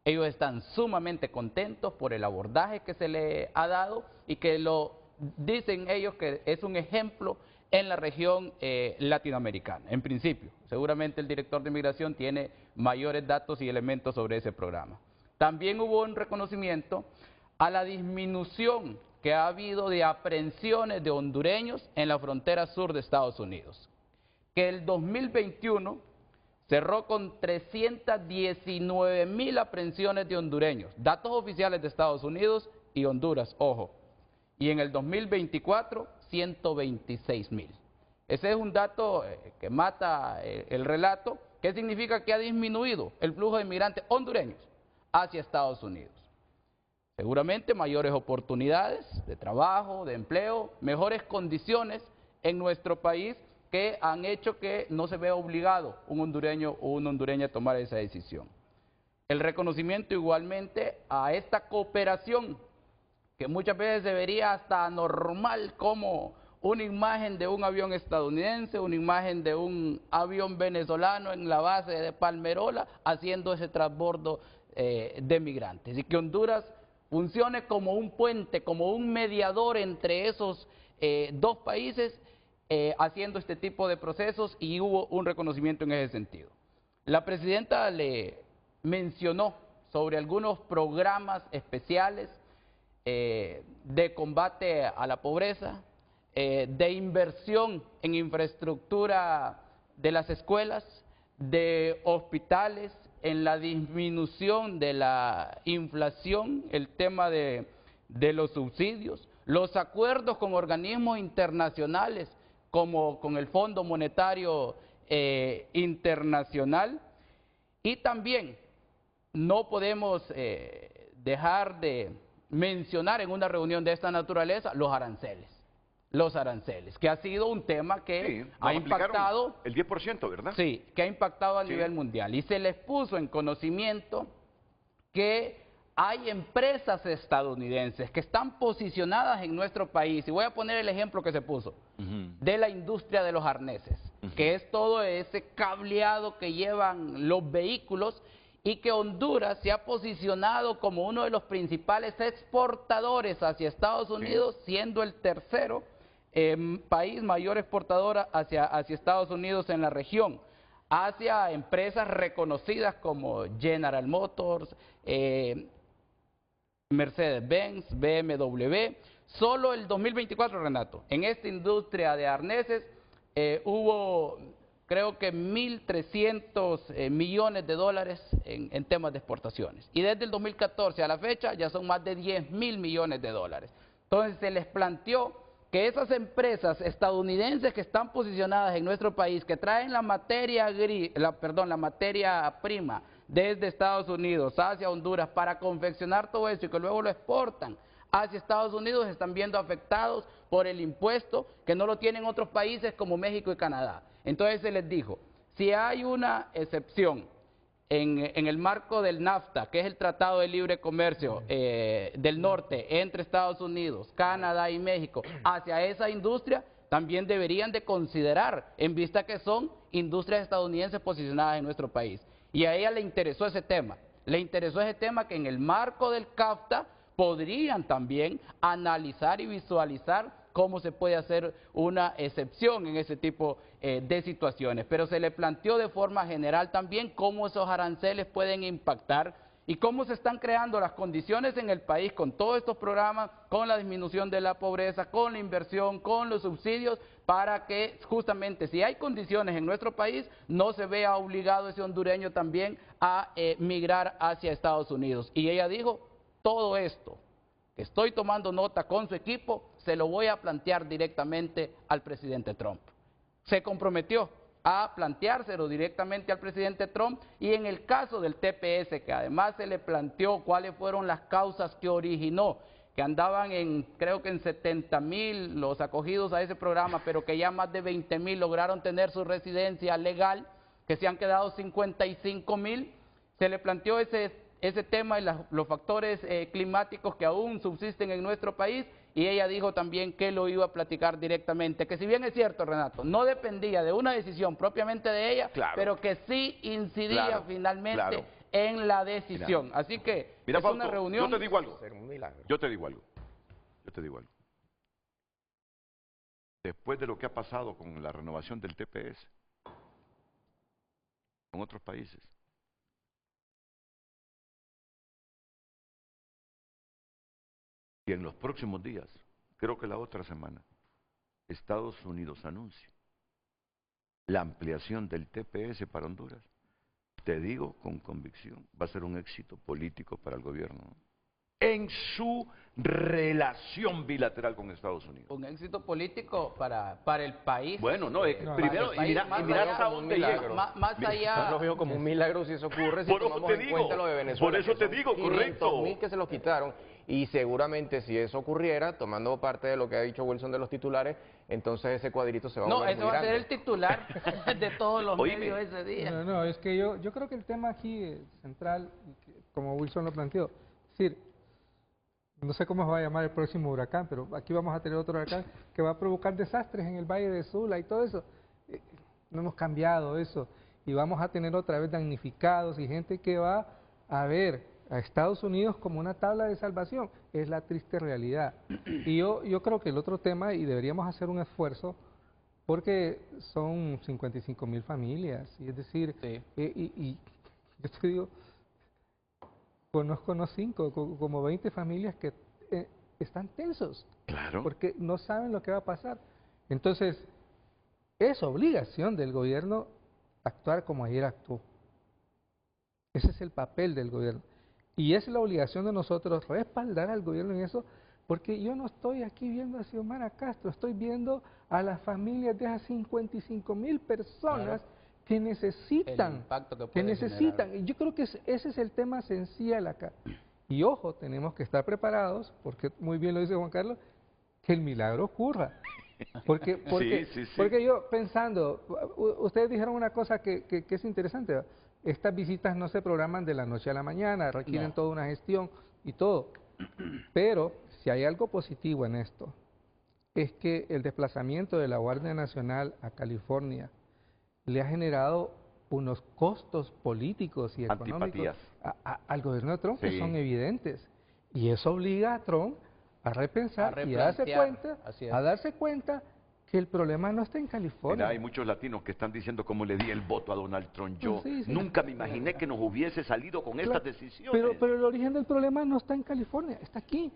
Ellos están sumamente contentos por el abordaje que se le ha dado y que lo dicen ellos que es un ejemplo en la región latinoamericana, en principio. Seguramente el director de Migración tiene mayores datos y elementos sobre ese programa. También hubo un reconocimiento a la disminución que ha habido de aprehensiones de hondureños en la frontera sur de Estados Unidos, que el 2021 cerró con 319.000 aprehensiones de hondureños, datos oficiales de Estados Unidos y Honduras, ojo, y en el 2024, 126.000. Ese es un dato que mata el relato. ¿Qué significa? Que ha disminuido el flujo de inmigrantes hondureños hacia Estados Unidos. Seguramente mayores oportunidades de trabajo, de empleo, mejores condiciones en nuestro país que han hecho que no se vea obligado un hondureño o una hondureña a tomar esa decisión. El reconocimiento igualmente a esta cooperación, que muchas veces se vería hasta anormal, como una imagen de un avión estadounidense, una imagen de un avión venezolano en la base de Palmerola haciendo ese transbordo de migrantes, y que Honduras funcione como un puente, como un mediador entre esos dos países, haciendo este tipo de procesos, y hubo un reconocimiento en ese sentido. La presidenta le mencionó sobre algunos programas especiales de combate a la pobreza, de inversión en infraestructura de las escuelas, de hospitales, en la disminución de la inflación, el tema de los subsidios, los acuerdos con organismos internacionales como con el Fondo Monetario Internacional, y también no podemos dejar de mencionar en una reunión de esta naturaleza los aranceles. Los aranceles, que ha sido un tema que ha impactado el 10%, ¿verdad? Sí, que ha impactado a nivel mundial. Y se les puso en conocimiento que hay empresas estadounidenses que están posicionadas en nuestro país. Y voy a poner el ejemplo que se puso de la industria de los arneses, que es todo ese cableado que llevan los vehículos, y que Honduras se ha posicionado como uno de los principales exportadores hacia Estados Unidos, siendo el tercero país mayor exportador hacia Estados Unidos en la región, hacia empresas reconocidas como General Motors, Mercedes-Benz, BMW. Solo el 2024, Renato, en esta industria de arneses hubo, creo que 1.300 millones de dólares en temas de exportaciones. Y desde el 2014 a la fecha ya son más de 10.000 millones de dólares. Entonces se les planteó que esas empresas estadounidenses que están posicionadas en nuestro país, que traen la materia prima desde Estados Unidos hacia Honduras para confeccionar todo eso y que luego lo exportan hacia Estados Unidos, están viendo afectados por el impuesto que no lo tienen otros países como México y Canadá. Entonces se les dijo, si hay una excepción en el marco del NAFTA, que es el Tratado de Libre Comercio del Norte entre Estados Unidos, Canadá y México, hacia esa industria, también deberían de considerar, en vista que son industrias estadounidenses posicionadas en nuestro país. Y a ella le interesó ese tema que en el marco del CAFTA podrían también analizar y visualizar cómo se puede hacer una excepción en ese tipo de situaciones. Pero se le planteó de forma general también cómo esos aranceles pueden impactar y cómo se están creando las condiciones en el país con todos estos programas, con la disminución de la pobreza, con la inversión, con los subsidios, para que justamente si hay condiciones en nuestro país, no se vea obligado ese hondureño también a migrar hacia Estados Unidos. Y ella dijo, todo esto que estoy tomando nota con su equipo, se lo voy a plantear directamente al presidente Trump. Se comprometió a planteárselo directamente al presidente Trump, y en el caso del TPS, que además se le planteó cuáles fueron las causas que originó, que andaban creo que en 70.000 los acogidos a ese programa, pero que ya más de 20.000 lograron tener su residencia legal, que se han quedado 55.000, se le planteó ese tema y los factores climáticos que aún subsisten en nuestro país, y ella dijo también que lo iba a platicar directamente, que si bien es cierto, Renato, no dependía de una decisión propiamente de ella, pero que sí incidía finalmente en la decisión. Así que mira, es Fausto, una reunión. Yo te digo algo. Después de lo que ha pasado con la renovación del TPS, con otros países, y en los próximos días, creo que la otra semana, Estados Unidos anuncia la ampliación del TPS para Honduras, te digo con convicción, va a ser un éxito político para el gobierno, ¿no? En su relación bilateral con Estados Unidos. Un éxito político para el país. Bueno, no, primero, para el país, y mira hasta dónde llega. Más allá. Yo lo veo como un milagro si eso ocurre, si Por eso tomamos te en digo, cuenta lo de Venezuela. por eso que te son digo, correcto. 500.000 que se los quitaron. Y seguramente si eso ocurriera, tomando parte de lo que ha dicho Wilson de los titulares, entonces ese cuadrito se va a volver No, eso muy va a ser grande. el titular de todos los Oíme. medios ese día. No, es que yo creo que el tema aquí central, como Wilson lo planteó, es decir, no sé cómo se va a llamar el próximo huracán, pero aquí vamos a tener otro huracán que va a provocar desastres en el Valle de Sula y todo eso. No hemos cambiado eso y vamos a tener otra vez damnificados y gente que va a ver a Estados Unidos como una tabla de salvación. Es la triste realidad. Y yo creo que el otro tema, y deberíamos hacer un esfuerzo, porque son 55.000 familias, y es decir, Sí. y yo te digo, conozco no 5, como 20 familias que están tensos, Claro. porque no saben lo que va a pasar. Entonces, es obligación del gobierno actuar como ayer actuó. Ese es el papel del gobierno. Y es la obligación de nosotros respaldar al gobierno en eso, porque yo no estoy aquí viendo a Xiomara Castro, estoy viendo a las familias de esas 55.000 personas que necesitan, El impacto que puede necesitan. generar. Y yo creo que ese es el tema esencial acá. Y ojo, tenemos que estar preparados, porque muy bien lo dice Juan Carlos, que el milagro ocurra. Porque porque yo pensando, ustedes dijeron una cosa que es interesante, ¿verdad? Estas visitas no se programan de la noche a la mañana, requieren No. toda una gestión y todo. Pero si hay algo positivo en esto, es que el desplazamiento de la Guardia Nacional a California le ha generado unos costos políticos y económicos Antipatías. al gobierno de Trump que Sí. son evidentes. Y eso obliga a Trump a repensar A y a darse replantear, cuenta, así es. a darse cuenta que el problema no está en California. Mira, hay muchos latinos que están diciendo cómo le di el voto a Donald Trump. Yo Sí, sí. nunca me imaginé que nos hubiese salido con Claro, estas decisiones. pero el origen del problema no está en California, está aquí.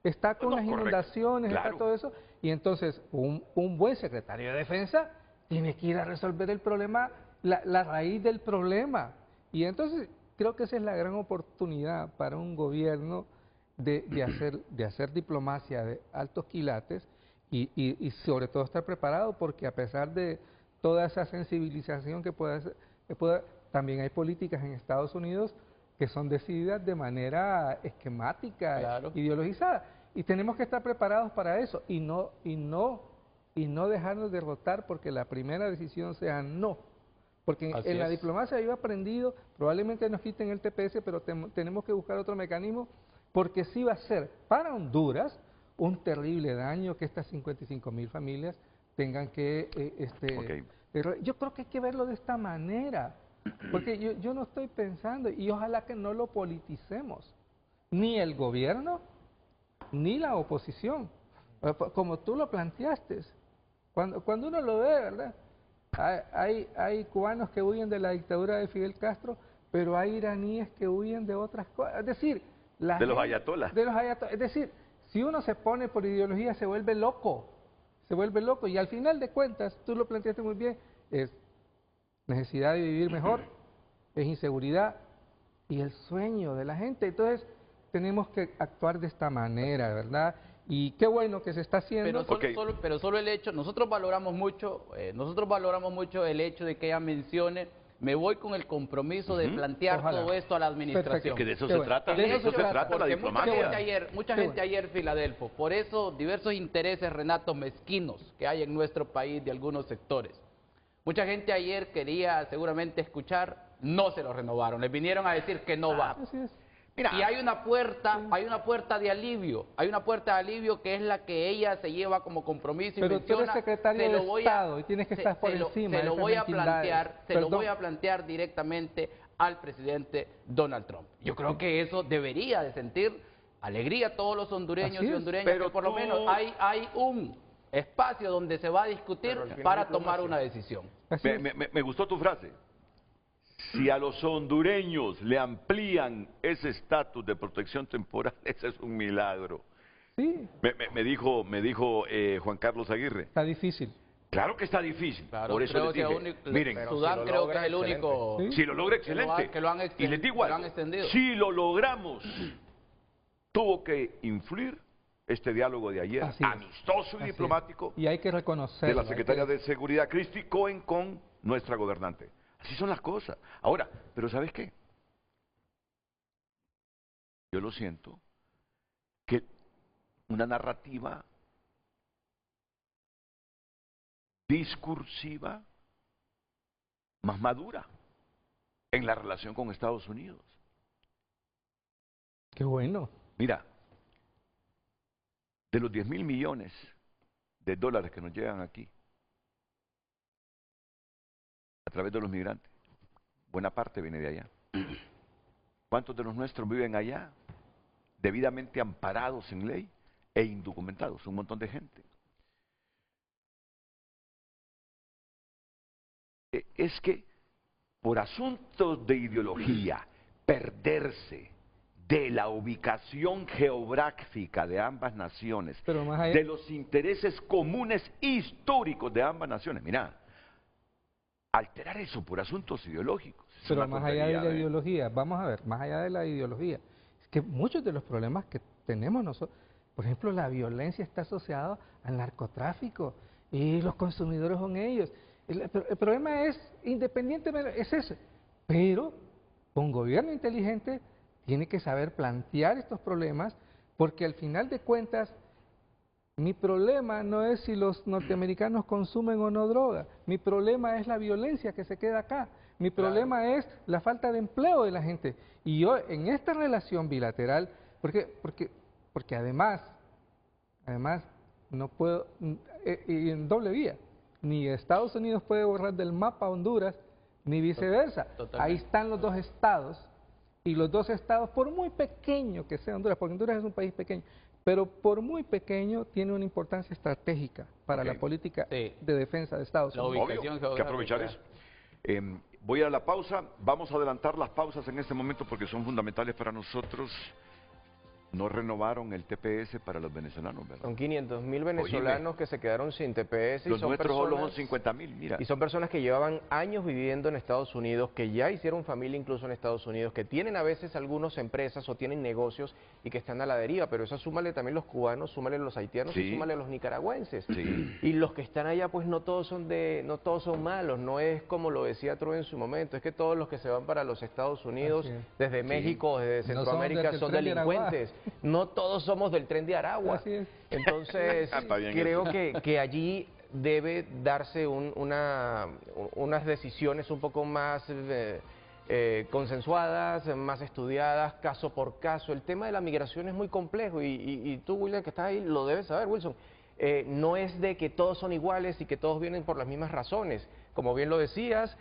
Está con No, las correcto, inundaciones, claro. está todo eso. Y entonces un buen secretario de Defensa tiene que ir a resolver el problema, la raíz del problema. Y entonces creo que esa es la gran oportunidad para un gobierno de hacer diplomacia de altos quilates y sobre todo estar preparado, porque a pesar de toda esa sensibilización que pueda hacer, también hay políticas en Estados Unidos que son decididas de manera esquemática, Claro. ideologizada, y tenemos que estar preparados para eso y no dejarnos derrotar porque la primera decisión sea no. Porque Así en la es. diplomacia yo he aprendido, probablemente nos quiten el TPS, pero tenemos que buscar otro mecanismo, porque sí va a ser para Honduras un terrible daño que estas 55.000 familias tengan que... Yo creo que hay que verlo de esta manera, porque yo no estoy pensando, y ojalá que no lo politicemos, ni el gobierno, ni la oposición, como tú lo planteaste. Cuando uno lo ve, ¿verdad? Hay cubanos que huyen de la dictadura de Fidel Castro, pero hay iraníes que huyen de otras cosas. Es decir, De los ayatolás. De los ayatolás. Es decir, si uno se pone por ideología se vuelve loco. Se vuelve loco. Y al final de cuentas, tú lo planteaste muy bien, es necesidad de vivir mejor, es inseguridad y el sueño de la gente. Entonces, tenemos que actuar de esta manera, ¿verdad? Y qué bueno que se está haciendo. Pero solo el hecho, nosotros valoramos mucho el hecho de que ella mencione, me voy con el compromiso de plantear Ojalá. todo esto a la administración. Perfecto. Que de eso Qué se bueno. trata, De de eso se trata la porque diplomacia. mucha Qué gente ayer, Filadelfo, por eso diversos intereses, Renato, mezquinos que hay en nuestro país de algunos sectores. Mucha gente ayer quería seguramente escuchar, no se lo renovaron, les vinieron a decir que no va. Así es. Mira, Y hay una puerta de alivio, que es la que ella se lleva como compromiso y Pero tú eres menciona, secretario "Se de lo voy Estado y tienes que estar por se lo- encima se de lo esas voy a mezquindades". plantear, se lo voy a plantear directamente al presidente Donald Trump. Yo creo que eso debería de sentir alegría a todos los hondureños Así y es. hondureñas, Pero que por lo tú- menos hay un espacio donde se va a discutir Pero al final para diplomacia. tomar una decisión. Así es. me gustó tu frase. Si a los hondureños le amplían ese estatus de protección temporal, ese es un milagro. Sí. Me dijo Juan Carlos Aguirre. Está difícil. Claro que está difícil. Claro, por eso creo les dije, que miren, Sudán creo que es el único si lo logra, excelente. que lo han y les digo algo, si lo logramos, tuvo que influir este diálogo de ayer, amistoso y diplomático, y hay que reconocer de la Secretaria de Seguridad, Christy Cohen, con nuestra gobernante. Así son las cosas. Ahora, pero ¿sabes qué? Yo lo siento, que una narrativa discursiva más madura en la relación con Estados Unidos. Qué bueno. Mira, de los 10.000 millones de dólares que nos llegan aquí a través de los migrantes, buena parte viene de allá. ¿Cuántos de los nuestros viven allá debidamente amparados en ley e indocumentados? Un montón de gente. Es que por asuntos de ideología, perderse de la ubicación geográfica de ambas naciones, de los intereses comunes históricos de ambas naciones. Mira, alterar eso por asuntos ideológicos. Pero más allá de la ideología, vamos a ver, más allá de la ideología, es que muchos de los problemas que tenemos nosotros, por ejemplo, la violencia está asociada al narcotráfico y los consumidores son ellos. El problema es, independientemente, es ese, pero un gobierno inteligente tiene que saber plantear estos problemas, porque al final de cuentas, mi problema no es si los norteamericanos consumen o no droga, mi problema es la violencia que se queda acá, mi problema es la falta de empleo de la gente. Y yo en esta relación bilateral, porque además no puedo, y en doble vía, ni Estados Unidos puede borrar del mapa Honduras, ni viceversa. Ahí están los dos estados, y los dos estados, por muy pequeño que sea Honduras, porque Honduras es un país pequeño, pero por muy pequeño tiene una importancia estratégica para la política de defensa de Estados Unidos. Obvio, que aprovechar eso. Voy a la pausa, vamos a adelantar las pausas en este momento porque son fundamentales para nosotros. No renovaron el TPS para los venezolanos, ¿verdad? Son 500.000 venezolanos que se quedaron sin TPS. Los nuestros solo son 50.000, mira. Y son personas que llevaban años viviendo en Estados Unidos, que ya hicieron familia incluso en Estados Unidos, que tienen a veces algunas empresas o tienen negocios y que están a la deriva. Pero eso súmale también los cubanos, súmale los haitianos y súmale los nicaragüenses. Y los que están allá, pues no todos son malos. No es como lo decía True en su momento, es que todos los que se van para los Estados Unidos, desde México, desde Centroamérica, son delincuentes. No todos somos del tren de Aragua. Entonces, creo que allí debe darse unas decisiones un poco más consensuadas, más estudiadas, caso por caso. El tema de la migración es muy complejo y tú, William, que estás ahí, lo debes saber, Wilson. No es de que todos son iguales y que todos vienen por las mismas razones. Como bien lo decías,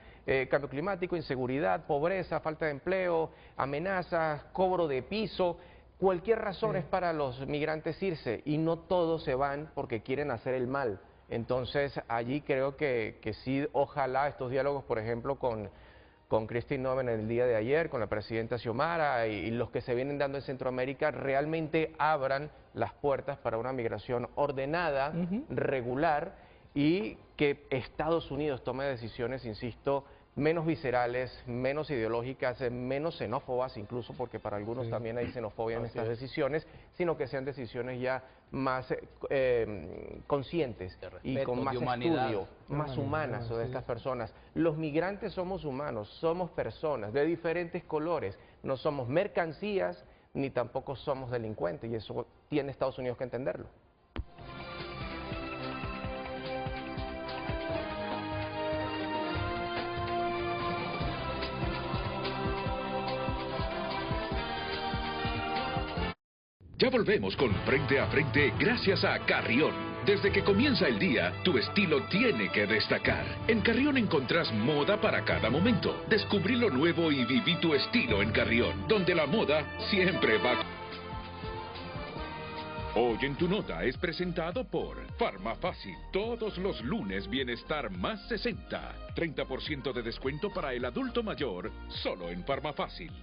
cambio climático, inseguridad, pobreza, falta de empleo, amenazas, cobro de piso. Cualquier razón es para los migrantes irse y no todos se van porque quieren hacer el mal. Entonces allí creo que sí, ojalá estos diálogos, por ejemplo, con Christy Noven el día de ayer, con la presidenta Xiomara y los que se vienen dando en Centroamérica, realmente abran las puertas para una migración ordenada, regular, y que Estados Unidos tome decisiones, insisto, menos viscerales, menos ideológicas, menos xenófobas incluso, porque para algunos también hay xenofobia en estas decisiones, sino que sean decisiones ya más conscientes y con más estudio, más humanas de estas personas. Los migrantes somos humanos, somos personas de diferentes colores, no somos mercancías ni tampoco somos delincuentes, y eso tiene Estados Unidos que entenderlo. Ya volvemos con Frente a Frente gracias a Carrión. Desde que comienza el día, tu estilo tiene que destacar. En Carrión encontrás moda para cada momento. Descubrí lo nuevo y viví tu estilo en Carrión, donde la moda siempre va. Hoy en tu nota es presentado por Farmafácil. Todos los lunes Bienestar más 60. 30% de descuento para el adulto mayor, solo en Farmafácil.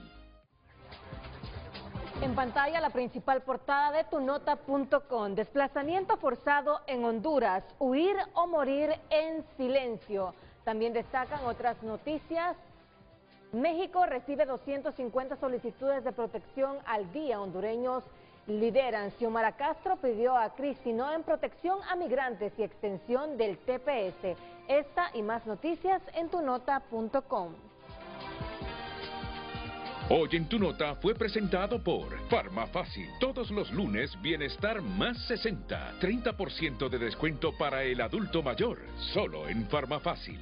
En pantalla la principal portada de tunota.com. Desplazamiento forzado en Honduras. Huir o morir en silencio. También destacan otras noticias. México recibe 250 solicitudes de protección al día. Hondureños lideran. Xiomara Castro pidió a Cristi no en protección a migrantes y extensión del TPS. Esta y más noticias en tunota.com. Hoy en Tu Nota fue presentado por Farmafácil. Todos los lunes, Bienestar más 60. 30% de descuento para el adulto mayor. Solo en Farmafácil.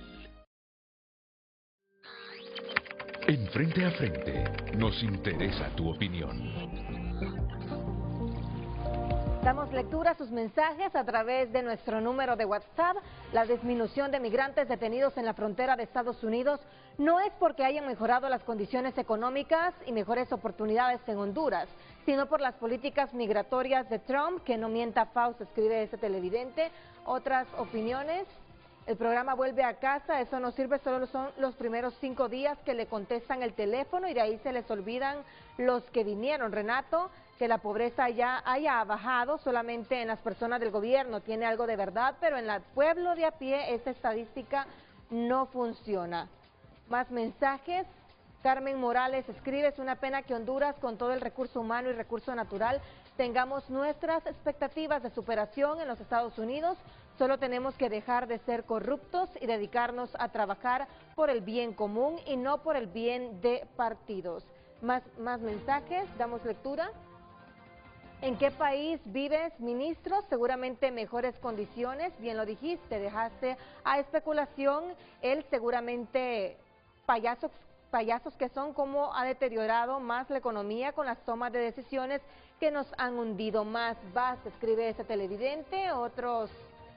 En Frente a Frente, nos interesa tu opinión. Damos lectura a sus mensajes a través de nuestro número de WhatsApp. La disminución de migrantes detenidos en la frontera de Estados Unidos no es porque hayan mejorado las condiciones económicas y mejores oportunidades en Honduras, sino por las políticas migratorias de Trump, que no mienta Faust, escribe este televidente. Otras opiniones. El programa Vuelve a Casa, eso no sirve, solo son los primeros 5 días que le contestan el teléfono y de ahí se les olvidan los que vinieron. Renato, que la pobreza ya haya bajado solamente en las personas del gobierno, tiene algo de verdad, pero en el pueblo de a pie esta estadística no funciona. Más mensajes. Carmen Morales escribe, es una pena que Honduras, con todo el recurso humano y recurso natural, tengamos nuestras expectativas de superación en los Estados Unidos. Solo tenemos que dejar de ser corruptos y dedicarnos a trabajar por el bien común y no por el bien de partidos. Más mensajes, damos lectura. ¿En qué país vives, ministro? Seguramente mejores condiciones, bien lo dijiste, dejaste a especulación el seguramente payasos que son, como ha deteriorado más la economía con las tomas de decisiones que nos han hundido más. Basta, escribe ese televidente. Otros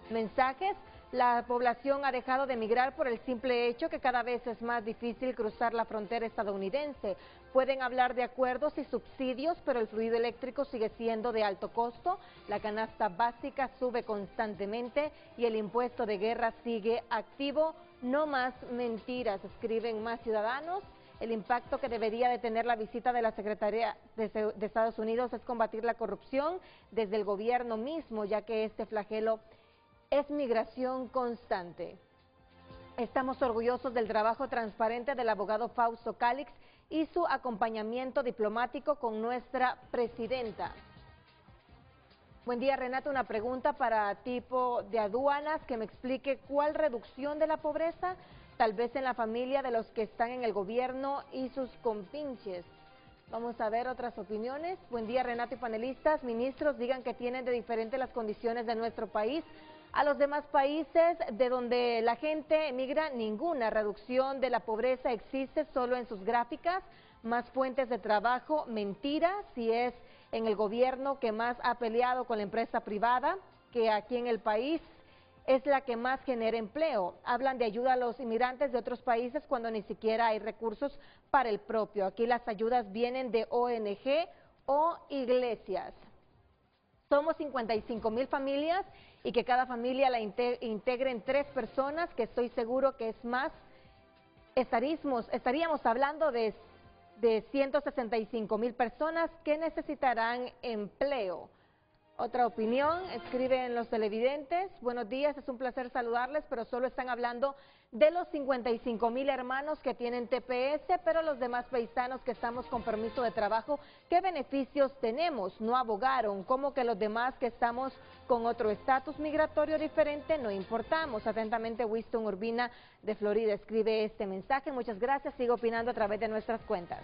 mensajes. La población ha dejado de emigrar por el simple hecho que cada vez es más difícil cruzar la frontera estadounidense. Pueden hablar de acuerdos y subsidios, pero el fluido eléctrico sigue siendo de alto costo, la canasta básica sube constantemente y el impuesto de guerra sigue activo. No más mentiras, escriben más ciudadanos. El impacto que debería de tener la visita de la Secretaría de Estados Unidos es combatir la corrupción desde el gobierno mismo, ya que este flagelo es migración constante. Estamos orgullosos del trabajo transparente del abogado Fausto Cálix y su acompañamiento diplomático con nuestra presidenta. Buen día, Renato, una pregunta para tipo de aduanas, que me explique cuál reducción de la pobreza, tal vez en la familia de los que están en el gobierno y sus compinches. Vamos a ver otras opiniones. Buen día, Renato y panelistas. Ministros, digan que tienen de diferente las condiciones de nuestro país a los demás países de donde la gente emigra. Ninguna reducción de la pobreza existe, solo en sus gráficas. Más fuentes de trabajo, mentira. Si es en el gobierno que más ha peleado con la empresa privada, que aquí en el país es la que más genera empleo. Hablan de ayuda a los inmigrantes de otros países cuando ni siquiera hay recursos para el propio. Aquí las ayudas vienen de ONG o iglesias. Somos 55,000 familias y que cada familia la integren 3 personas, que estoy seguro que es más. Estaríamos hablando de 165,000 personas que necesitarán empleo. Otra opinión, escriben los televidentes. Buenos días, es un placer saludarles, pero solo están hablando de los 55,000 hermanos que tienen TPS, pero los demás paisanos que estamos con permiso de trabajo, ¿qué beneficios tenemos? No abogaron, como que los demás que estamos con otro estatus migratorio diferente no importamos. Atentamente, Winston Urbina de Florida escribe este mensaje. Muchas gracias, sigo opinando a través de nuestras cuentas.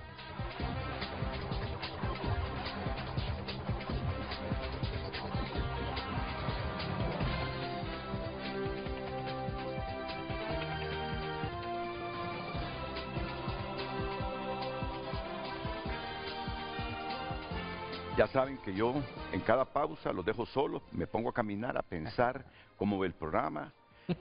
Ya saben que yo en cada pausa los dejo solos, me pongo a caminar, a pensar cómo ve el programa,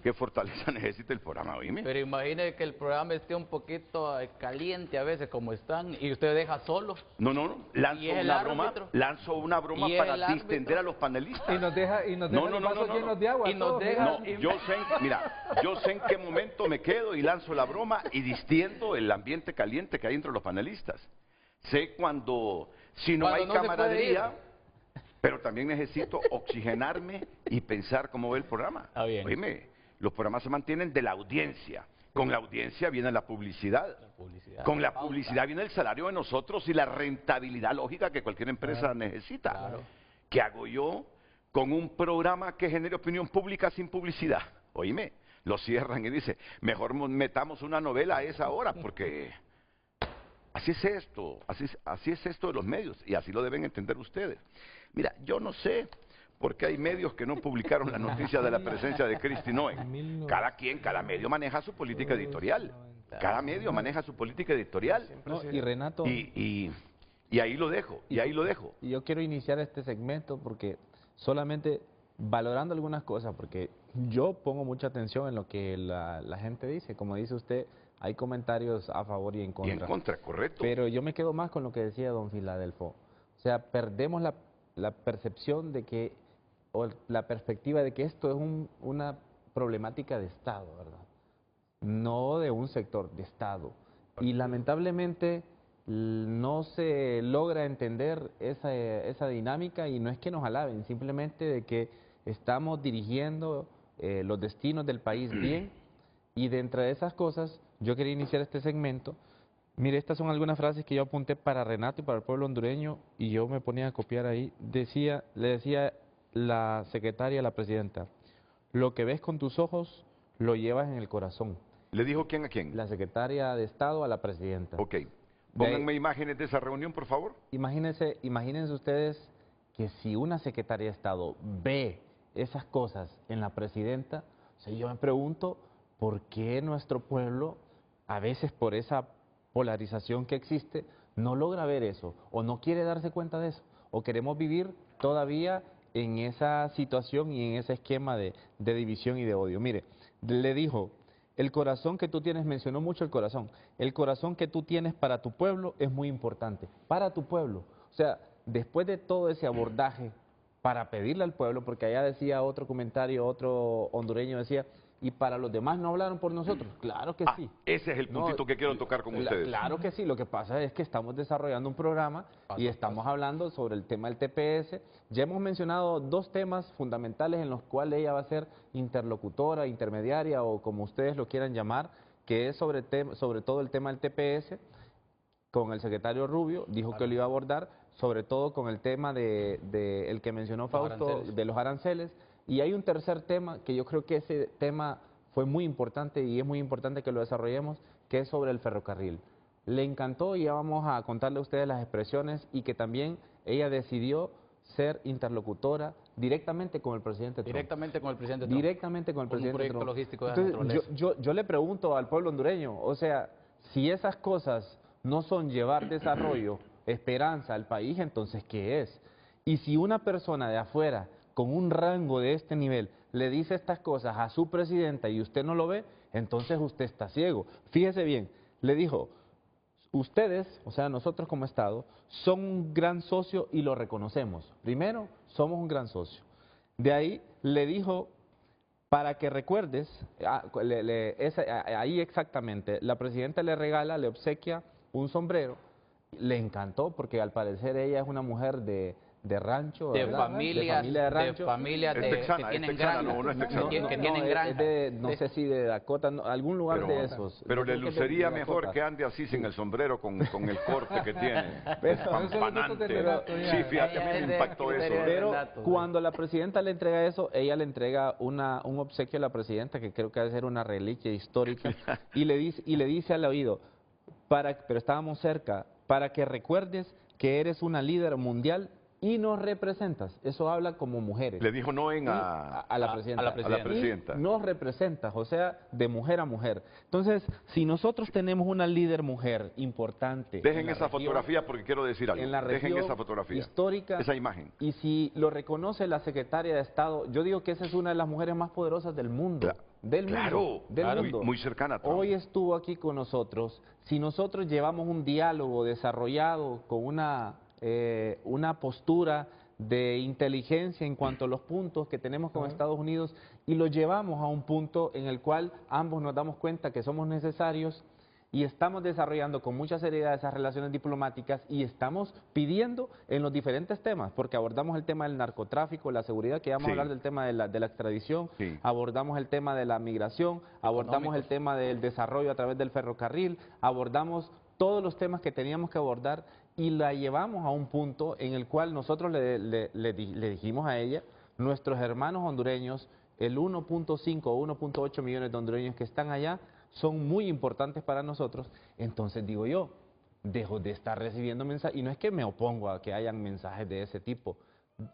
qué fortaleza necesita el programa, oíme. Pero imagine que el programa esté un poquito caliente a veces como están y usted deja solo. No, lanzo una broma para distender a los panelistas. Y nos deja los vasos llenos de agua. Y nos deja, yo sé en qué momento me quedo y lanzo la broma y distiendo el ambiente caliente que hay entre los panelistas. sé si no hay Cuando no se puede camaradería, ir. pero también necesito oxigenarme y pensar cómo ve el programa. Está bien. Oíme, los programas se mantienen de la audiencia. Con la audiencia viene la publicidad. Con la publicidad viene el salario de nosotros y la rentabilidad lógica que cualquier empresa necesita. Claro. ¿Qué hago yo con un programa que genere opinión pública sin publicidad? Oíme, lo cierran y dice, mejor metamos una novela a esa hora porque así es esto, así es esto de los medios y así lo deben entender ustedes. Mira, yo no sé por qué hay medios que no publicaron la noticia de la presencia de Kristi Noem. Cada medio maneja su política editorial. Cada medio maneja su política editorial. No, y Renato... Y ahí lo dejo, y ahí lo dejo. Y yo quiero iniciar este segmento porque solamente valorando algunas cosas, porque yo pongo mucha atención en lo que la gente dice. Como dice usted, hay comentarios a favor y en contra. Y en contra, correcto. Pero yo me quedo más con lo que decía don Filadelfo. O sea, perdemos la percepción de que, o la perspectiva de que esto es una problemática de Estado, ¿verdad? No de un sector, de Estado. Y lamentablemente no se logra entender esa dinámica y no es que nos alaben, simplemente de que estamos dirigiendo los destinos del país bien y dentro de esas cosas yo quería iniciar este segmento. Mire, estas son algunas frases que yo apunté para Renato y para el pueblo hondureño y yo me ponía a copiar ahí. Le decía la secretaria a la presidenta, lo que ves con tus ojos lo llevas en el corazón. ¿Le dijo quién a quién? La secretaria de Estado a la presidenta. Ok. Pónganme imágenes de esa reunión, por favor. Imagínense ustedes que si una secretaria de Estado ve esas cosas en la presidenta, o sea, yo me pregunto por qué nuestro pueblo, a veces por esa polarización que existe, no logra ver eso, o no quiere darse cuenta de eso, o queremos vivir todavía en esa situación y en ese esquema de división y de odio. Mire, le dijo, el corazón que tú tienes, mencionó mucho el corazón que tú tienes para tu pueblo es muy importante, para tu pueblo. O sea, después de todo ese abordaje para pedirle al pueblo, porque allá decía otro comentario, otro hondureño decía, y para los demás no hablaron por nosotros. Claro que sí. Ese es el puntito que quiero tocar con ustedes. Claro que sí, lo que pasa es que estamos desarrollando un programa y estamos hablando sobre el tema del TPS. Ya hemos mencionado dos temas fundamentales en los cuales ella va a ser interlocutora, intermediaria o como ustedes lo quieran llamar, que es sobre todo el tema del TPS. Con el secretario Rubio, dijo que lo iba a abordar, sobre todo con el tema el que mencionó Fausto, de los aranceles. Y hay un tercer tema, que yo creo que ese tema fue muy importante y es muy importante que lo desarrollemos, que es sobre el ferrocarril. Le encantó y ya vamos a contarle a ustedes las expresiones y que también ella decidió ser interlocutora directamente con el presidente Trump. Directamente con el presidente Trump. Directamente con el presidente Trump. Un proyecto logístico de Entonces, yo le pregunto al pueblo hondureño, o sea, si esas cosas no son llevar desarrollo, esperanza al país, entonces ¿qué es? Y si una persona de afuera con un rango de este nivel le dice estas cosas a su presidenta y usted no lo ve, entonces usted está ciego. Fíjese bien, le dijo, ustedes, o sea, nosotros como Estado, son un gran socio y lo reconocemos. Primero, somos un gran socio. De ahí le dijo, para que recuerdes, ahí exactamente, la presidenta le regala, le obsequia un sombrero, le encantó porque al parecer ella es una mujer de rancho, de ¿verdad? familia de rancho, que tienen granja, que tienen granja. No sé si de Dakota, algún lugar de esos. Pero le lucería mejor que ande así sin el sombrero con el corte que tiene. Pampanante. Sí, fíjate, a mí me impactó eso. Pero cuando la presidenta le entrega eso, ella le entrega un obsequio a la presidenta que creo que debe ser una reliquia histórica y le dice al oído, pero estábamos cerca, para que recuerdes que eres una líder mundial y nos representas. Eso habla como mujeres. Le dijo no a la presidenta. Y nos representas, o sea, de mujer a mujer. Entonces, si nosotros tenemos una líder mujer importante... Dejen esa fotografía porque quiero decir algo. En la región Dejen esa fotografía. Histórica. Esa imagen. Y si lo reconoce la secretaria de Estado, yo digo que esa es una de las mujeres más poderosas del mundo. Del mundo. Muy cercana a Trump. Hoy estuvo aquí con nosotros. Si nosotros llevamos un diálogo desarrollado con una postura de inteligencia en cuanto a los puntos que tenemos con Estados Unidos y lo llevamos a un punto en el cual ambos nos damos cuenta que somos necesarios, y estamos desarrollando con mucha seriedad esas relaciones diplomáticas y estamos pidiendo en los diferentes temas, porque abordamos el tema del narcotráfico, la seguridad, que vamos a hablar del tema de la extradición, abordamos el tema de la migración, abordamos el tema del desarrollo a través del ferrocarril, abordamos todos los temas que teníamos que abordar y la llevamos a un punto en el cual nosotros le dijimos a ella, nuestros hermanos hondureños, el 1.5 o 1.8 millones de hondureños que están allá, son muy importantes para nosotros. Entonces digo yo, dejo de estar recibiendo mensajes, y no es que me opongo a que hayan mensajes de ese tipo.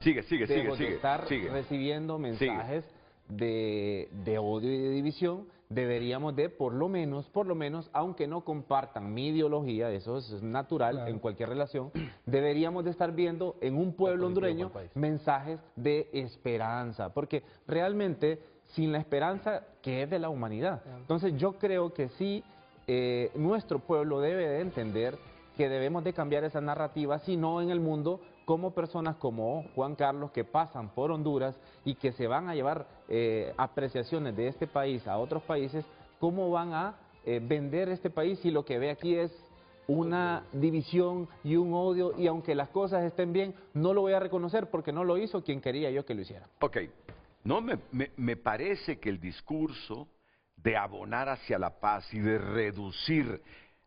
Sigue. Estar recibiendo mensajes de odio y de división. Deberíamos de, por lo menos, aunque no compartan mi ideología, eso es natural en cualquier relación, deberíamos de estar viendo en un pueblo hondureño mensajes de esperanza, porque realmente sin la esperanza, ¿qué es de la humanidad? Entonces yo creo que sí, nuestro pueblo debe de entender que debemos de cambiar esa narrativa, si no en el mundo, como personas como Juan Carlos que pasan por Honduras y que se van a llevar apreciaciones de este país a otros países, ¿cómo van a vender este país si lo que ve aquí es una división y un odio, y aunque las cosas estén bien, no lo voy a reconocer porque no lo hizo quien quería yo que lo hiciera? Ok, no me parece que el discurso de abonar hacia la paz y de reducir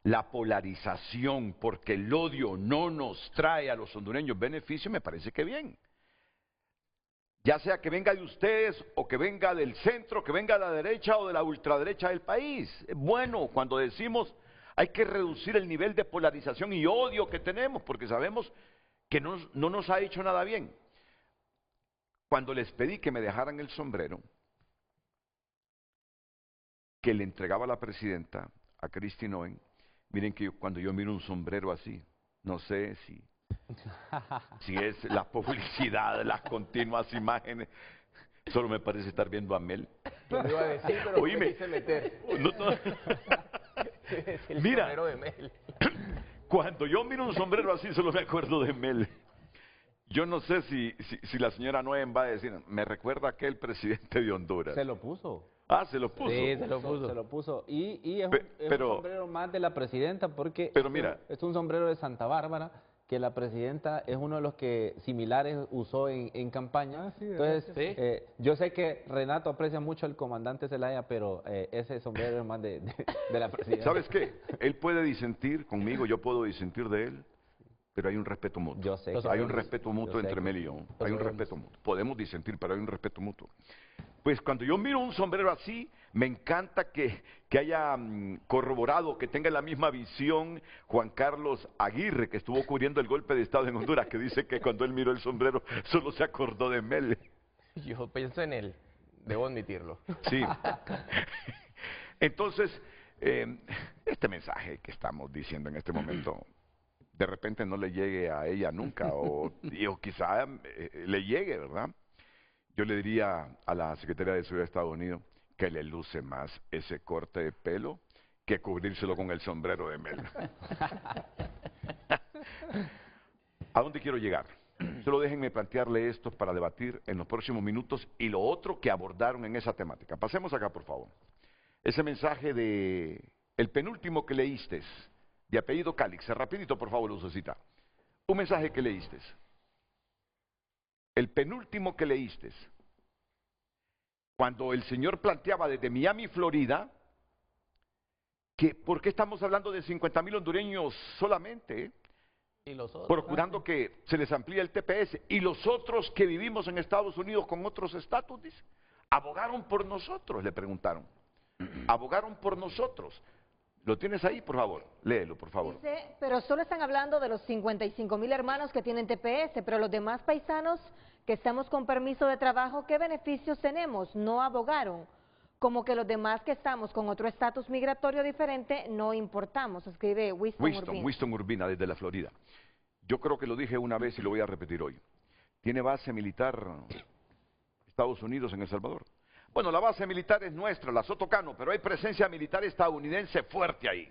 la polarización porque el odio no nos trae a los hondureños beneficio, me parece que bien. Ya sea que venga de ustedes o que venga del centro, que venga de la derecha o de la ultraderecha del país. Es bueno cuando decimos hay que reducir el nivel de polarización y odio que tenemos porque sabemos que no nos ha hecho nada bien. Cuando les pedí que me dejaran el sombrero que le entregaba la presidenta a Christine Owen, miren que cuando yo miro un sombrero así, no sé si es la publicidad, las continuas imágenes, solo me parece estar viendo a Mel. Yo lo iba a decir, pero Oíme, me quise meter. El mira, sombrero de Mel. Cuando yo miro un sombrero así, solo me acuerdo de Mel. Yo no sé si la señora Noem va a decir, me recuerda a aquel presidente de Honduras. Se lo puso. Ah, se lo puso. Sí, se lo puso. Y es un sombrero más de la presidenta porque mira, es un sombrero de Santa Bárbara que la presidenta es uno de los que similares usó en campaña. Entonces, yo sé que Renato aprecia mucho al comandante Zelaya, pero ese sombrero es más de la presidenta. ¿Sabes qué? Él puede disentir conmigo, yo puedo disentir de él, pero hay un respeto mutuo. Yo sé. Hay un respeto mutuo entre Mel y yo. Hay un respeto mutuo. Podemos disentir, pero hay un respeto mutuo. Pues cuando yo miro un sombrero así, me encanta que haya corroborado, que tenga la misma visión Juan Carlos Aguirre, que estuvo cubriendo el golpe de Estado en Honduras, que dice que cuando él miró el sombrero solo se acordó de Mel. Yo pienso en él, debo admitirlo. Sí. Entonces, este mensaje que estamos diciendo en este momento, de repente no le llegue a ella nunca, o quizá le llegue, ¿verdad? Yo le diría a la Secretaría de Seguridad de Estados Unidos que le luce más ese corte de pelo que cubrírselo con el sombrero de Mel. ¿A dónde quiero llegar? Solo déjenme plantearle esto para debatir en los próximos minutos y lo otro que abordaron en esa temática. Pasemos acá, por favor. Ese mensaje el penúltimo que leíste, de apellido Calix. Rapidito, por favor, Lucecita. Un mensaje que leíste. El penúltimo que leíste, cuando el señor planteaba desde Miami, Florida, que ¿por qué estamos hablando de 50,000 hondureños solamente? Y los otros, procurando que se les amplíe el TPS. Y los otros que vivimos en Estados Unidos con otros estatus, dice, abogaron por nosotros, le preguntaron. Abogaron por nosotros. ¿Lo tienes ahí, por favor? Léelo, por favor. Dice, pero solo están hablando de los 55,000 hermanos que tienen TPS, pero los demás paisanos que estamos con permiso de trabajo, ¿qué beneficios tenemos? No abogaron. Como que los demás que estamos con otro estatus migratorio diferente no importamos, escribe Winston Urbina desde la Florida. Yo creo que lo dije una vez y lo voy a repetir hoy. ¿Tiene base militar Estados Unidos en El Salvador? Bueno, la base militar es nuestra, la Sotocano, pero hay presencia militar estadounidense fuerte ahí.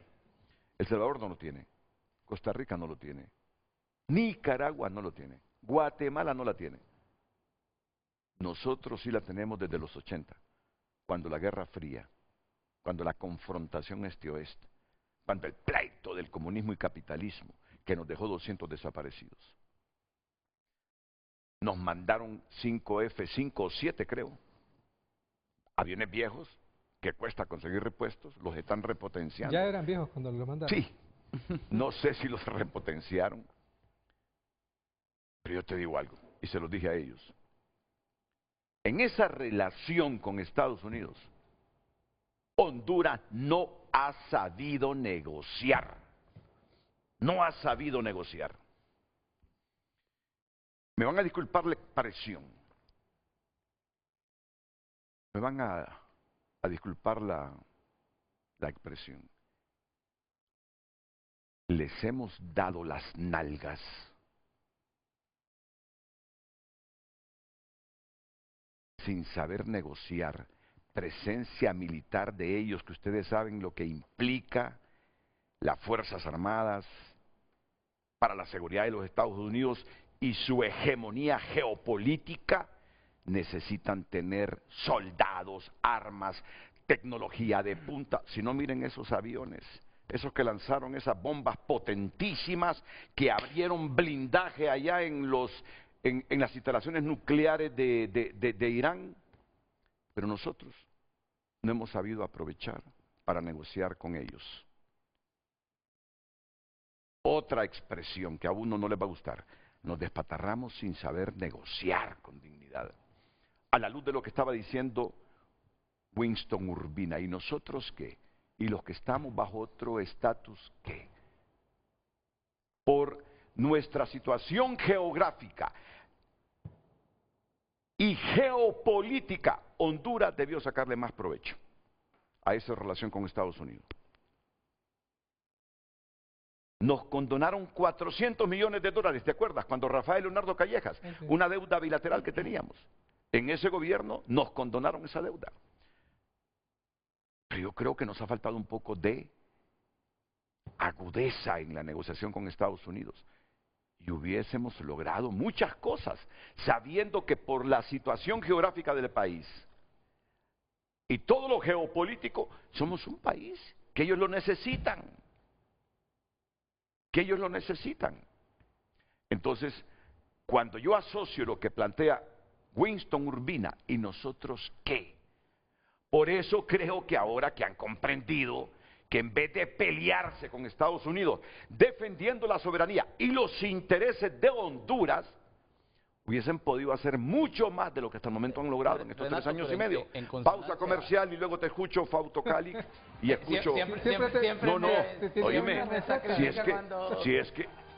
El Salvador no lo tiene, Costa Rica no lo tiene, Nicaragua no lo tiene, Guatemala no la tiene. Nosotros sí la tenemos desde los 80, cuando la Guerra Fría, cuando la confrontación este-oeste, cuando el pleito del comunismo y capitalismo, que nos dejó 200 desaparecidos. Nos mandaron 5F, 5 o 7 creo, aviones viejos que cuesta conseguir repuestos, los están repotenciando. Ya eran viejos cuando los mandaron. Sí, no sé si los repotenciaron, pero yo te digo algo, y se los dije a ellos. En esa relación con Estados Unidos, Honduras no ha sabido negociar. No ha sabido negociar. Me van a disculpar la expresión. Me van a disculpar la expresión. Les hemos dado las nalgas. Sin saber negociar, presencia militar de ellos, que ustedes saben lo que implica las Fuerzas Armadas para la seguridad de los Estados Unidos y su hegemonía geopolítica, necesitan tener soldados, armas, tecnología de punta. Si no, miren esos aviones, esos que lanzaron esas bombas potentísimas que abrieron blindaje allá en las instalaciones nucleares de Irán, pero nosotros no hemos sabido aprovechar para negociar con ellos. Otra expresión que a uno no les va a gustar: nos despatarramos sin saber negociar con dignidad. A la luz de lo que estaba diciendo Winston Urbina, ¿y nosotros qué? ¿Y los que estamos bajo otro estatus qué? Por nuestra situación geográfica y geopolítica, Honduras debió sacarle más provecho a esa relación con Estados Unidos. Nos condonaron 400 millones de dólares, ¿te acuerdas? Cuando Rafael Leonardo Callejas, una deuda bilateral que teníamos. En ese gobierno nos condonaron esa deuda. Pero yo creo que nos ha faltado un poco de agudeza en la negociación con Estados Unidos. Y hubiésemos logrado muchas cosas, sabiendo que por la situación geográfica del país y todo lo geopolítico, somos un país que ellos lo necesitan. Que ellos lo necesitan. Entonces, cuando yo asocio lo que plantea Winston Urbina, ¿y nosotros qué? Por eso creo que ahora que han comprendido que en vez de pelearse con Estados Unidos, defendiendo la soberanía y los intereses de Honduras, hubiesen podido hacer mucho más de lo que hasta el momento han logrado en estos 3 años y medio. Pausa comercial y luego te escucho, Fausto Cali, y escucho... No, oíme,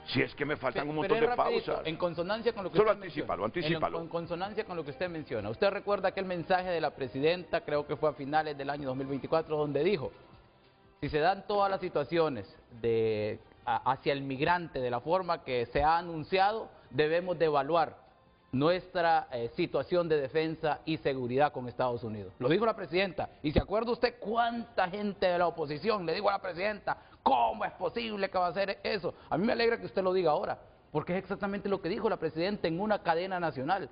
si es que me faltan un montón de pausas. En consonancia con lo que Solo usted anticípalo. En consonancia con lo que usted menciona. Usted recuerda aquel mensaje de la presidenta, creo que fue a finales del año 2024, donde dijo: si se dan todas las situaciones hacia el migrante de la forma que se ha anunciado, debemos de evaluar nuestra situación de defensa y seguridad con Estados Unidos. Lo dijo la presidenta. ¿Y se acuerda usted cuánta gente de la oposición le dijo a la presidenta: ¿cómo es posible que va a hacer eso? A mí me alegra que usted lo diga ahora, porque es exactamente lo que dijo la presidenta en una cadena nacional,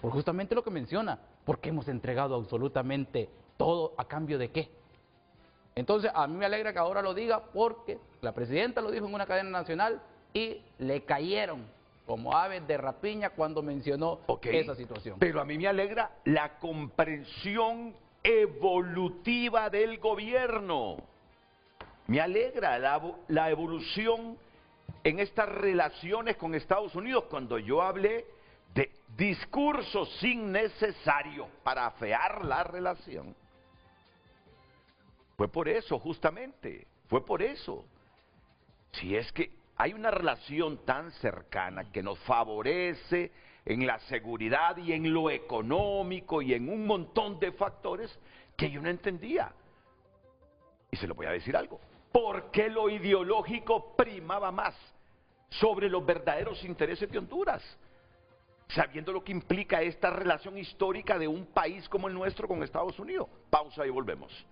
por justamente lo que menciona, porque hemos entregado absolutamente todo, ¿a cambio de qué? Entonces, a mí me alegra que ahora lo diga, porque la presidenta lo dijo en una cadena nacional y le cayeron como aves de rapiña cuando mencionó esa situación. Pero a mí me alegra la comprensión evolutiva del gobierno. Me alegra la evolución en estas relaciones con Estados Unidos, cuando yo hablé de discursos innecesarios para afear la relación. Fue por eso, justamente, fue por eso. Si es que hay una relación tan cercana que nos favorece en la seguridad y en lo económico y en un montón de factores que yo no entendía. Y se lo voy a decir algo. ¿Por qué lo ideológico primaba más sobre los verdaderos intereses de Honduras? Sabiendo lo que implica esta relación histórica de un país como el nuestro con Estados Unidos. Pausa y volvemos.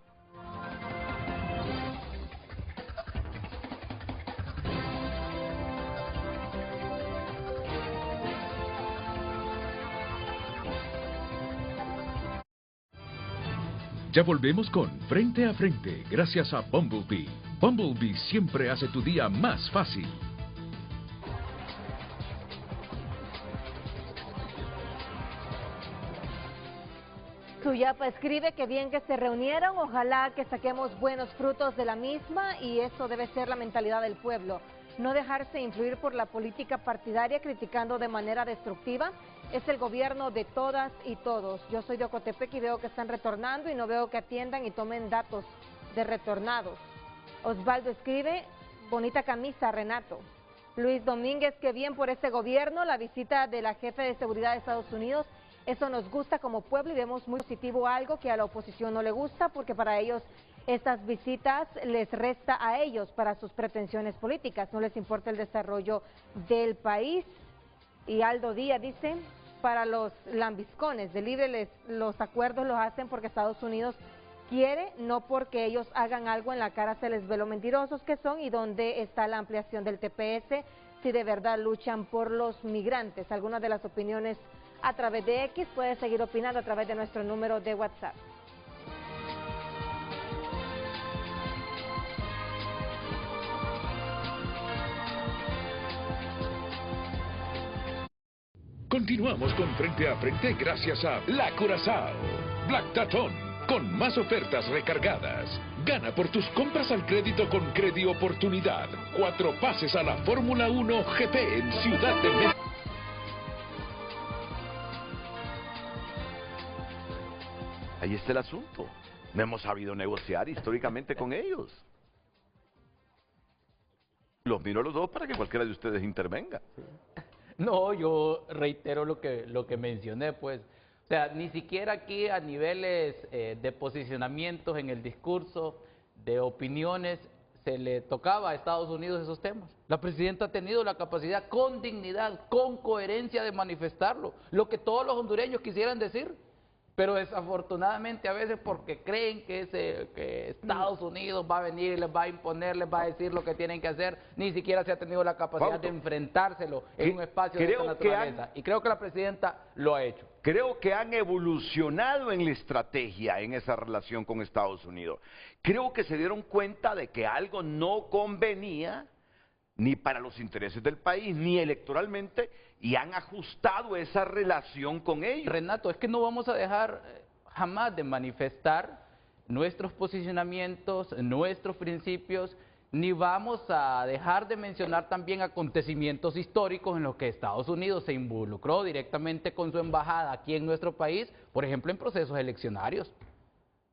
Ya volvemos con Frente a Frente, gracias a Bumblebee. Bumblebee siempre hace tu día más fácil. Suyapa escribe que bien que se reunieron, ojalá que saquemos buenos frutos de la misma, y eso debe ser la mentalidad del pueblo. No dejarse influir por la política partidaria criticando de manera destructiva. Es el gobierno de todas y todos. Yo soy de Ocotepec y veo que están retornando y no veo que atiendan y tomen datos de retornados. Osvaldo escribe, bonita camisa, Renato. Luis Domínguez, que bien por este gobierno, la visita de la jefe de seguridad de Estados Unidos. Eso nos gusta como pueblo y vemos muy positivo algo que a la oposición no le gusta, porque para ellos estas visitas les resta a ellos para sus pretensiones políticas, no les importa el desarrollo del país. Y Aldo Díaz dice, para los lambiscones de libre los acuerdos los hacen porque Estados Unidos quiere, no porque ellos hagan algo en la cara se les ve lo mentirosos que son. Y dónde está la ampliación del TPS si de verdad luchan por los migrantes. Algunas de las opiniones a través de X, puede seguir opinando a través de nuestro número de WhatsApp. Continuamos con Frente a Frente gracias a La Curazao. Black Tatón, con más ofertas recargadas. Gana por tus compras al crédito con Credi Oportunidad. 4 pases a la Fórmula 1 GP en Ciudad de México. Ahí está el asunto. No hemos sabido negociar históricamente con ellos. Los miro a los dos para que cualquiera de ustedes intervenga. No, yo reitero lo que mencioné, pues. O sea, ni siquiera aquí a niveles de posicionamientos en el discurso, de opiniones, se le tocaba a Estados Unidos esos temas. La presidenta ha tenido la capacidad con dignidad, con coherencia de manifestarlo, lo que todos los hondureños quisieran decir. Pero desafortunadamente a veces porque creen que Estados Unidos va a venir y les va a imponer, les va a decir lo que tienen que hacer, ni siquiera se ha tenido la capacidad de enfrentárselo en un espacio de esta naturaleza. Y creo que la presidenta lo ha hecho. Creo que han evolucionado en la estrategia en esa relación con Estados Unidos. Creo que se dieron cuenta de que algo no convenía ni para los intereses del país, ni electoralmente, y han ajustado esa relación con ellos. Renato, es que no vamos a dejar jamás de manifestar nuestros posicionamientos, nuestros principios, ni vamos a dejar de mencionar también acontecimientos históricos en los que Estados Unidos se involucró directamente con su embajada aquí en nuestro país, por ejemplo en procesos eleccionarios.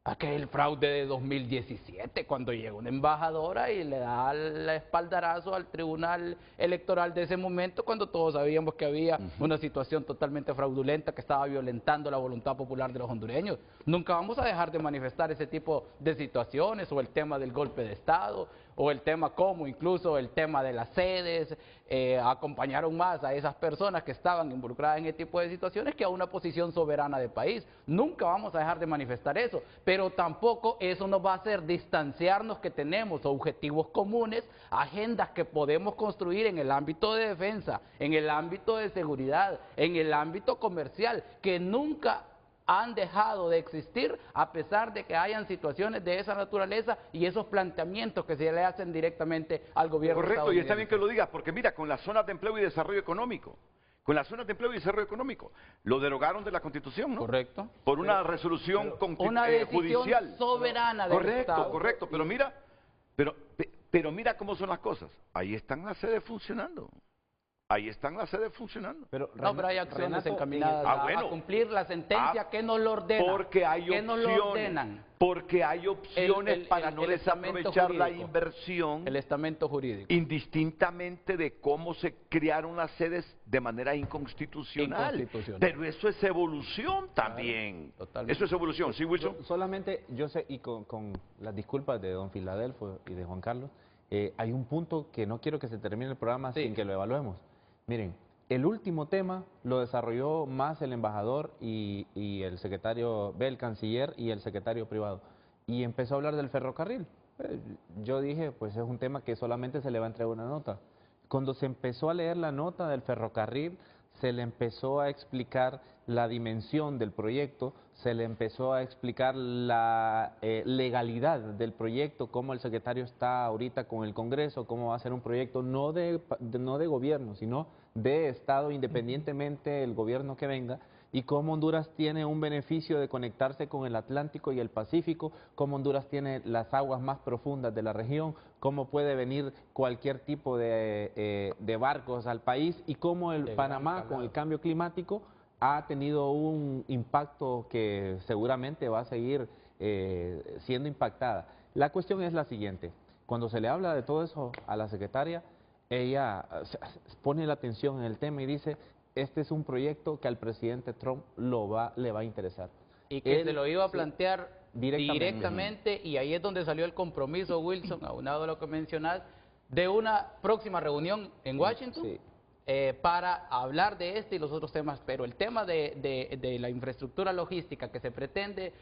Aquel fraude de 2017, cuando llega una embajadora y le da el espaldarazo al tribunal electoral de ese momento, cuando todos sabíamos que había una situación totalmente fraudulenta que estaba violentando la voluntad popular de los hondureños. Nunca vamos a dejar de manifestar ese tipo de situaciones, o el tema del golpe de Estado, o el tema como incluso el tema de las sedes, acompañaron más a esas personas que estaban involucradas en ese tipo de situaciones que a una posición soberana de país. Nunca vamos a dejar de manifestar eso, pero tampoco eso nos va a hacer distanciarnos que tenemos objetivos comunes, agendas que podemos construir en el ámbito de defensa, en el ámbito de seguridad, en el ámbito comercial, que nunca han dejado de existir a pesar de que hayan situaciones de esa naturaleza y esos planteamientos que se le hacen directamente al gobierno estadounidense. Correcto, y está bien que lo digas, porque mira, con las zonas de empleo y desarrollo económico, lo derogaron de la Constitución, ¿no? Correcto. Por una resolución una decisión judicial soberana del Estado. Correcto, pero mira cómo son las cosas. Ahí están las sedes funcionando. Pero hay acciones encaminadas a cumplir la sentencia que nos lo ordena. Porque hay opciones, para no desaprovechar la inversión. El estamento jurídico. Indistintamente de cómo se crearon las sedes de manera inconstitucional. Pero eso es evolución también. Claro, eso es evolución. ¿Sí, Wilson? Solamente yo sé, y con las disculpas de don Filadelfo y de Juan Carlos, hay un punto que no quiero que se termine el programa sin que lo evaluemos. Miren, el último tema lo desarrolló más el embajador y el secretario, el canciller y el secretario privado. Y empezó a hablar del ferrocarril. Yo dije, pues es un tema que solamente se le va a entregar una nota. Cuando se empezó a leer la nota del ferrocarril, se le empezó a explicar la dimensión del proyecto, se le empezó a explicar la legalidad del proyecto, cómo el secretario está ahorita con el Congreso, cómo va a ser un proyecto no de gobierno, sino de Estado, independientemente del gobierno que venga, y cómo Honduras tiene un beneficio de conectarse con el Atlántico y el Pacífico, cómo Honduras tiene las aguas más profundas de la región, cómo puede venir cualquier tipo de barcos al país, y cómo el Panamá, con el cambio climático, ha tenido un impacto que seguramente va a seguir siendo impactada. La cuestión es la siguiente: cuando se le habla de todo eso a la secretaria, ella pone la atención en el tema y dice: este es un proyecto que al presidente Trump le va a interesar. Y que se lo iba a plantear directamente, y ahí es donde salió el compromiso, Wilson, aunado a lo que mencionas, de una próxima reunión en Washington. Sí. Para hablar de este y los otros temas, pero el tema de la infraestructura logística que se pretende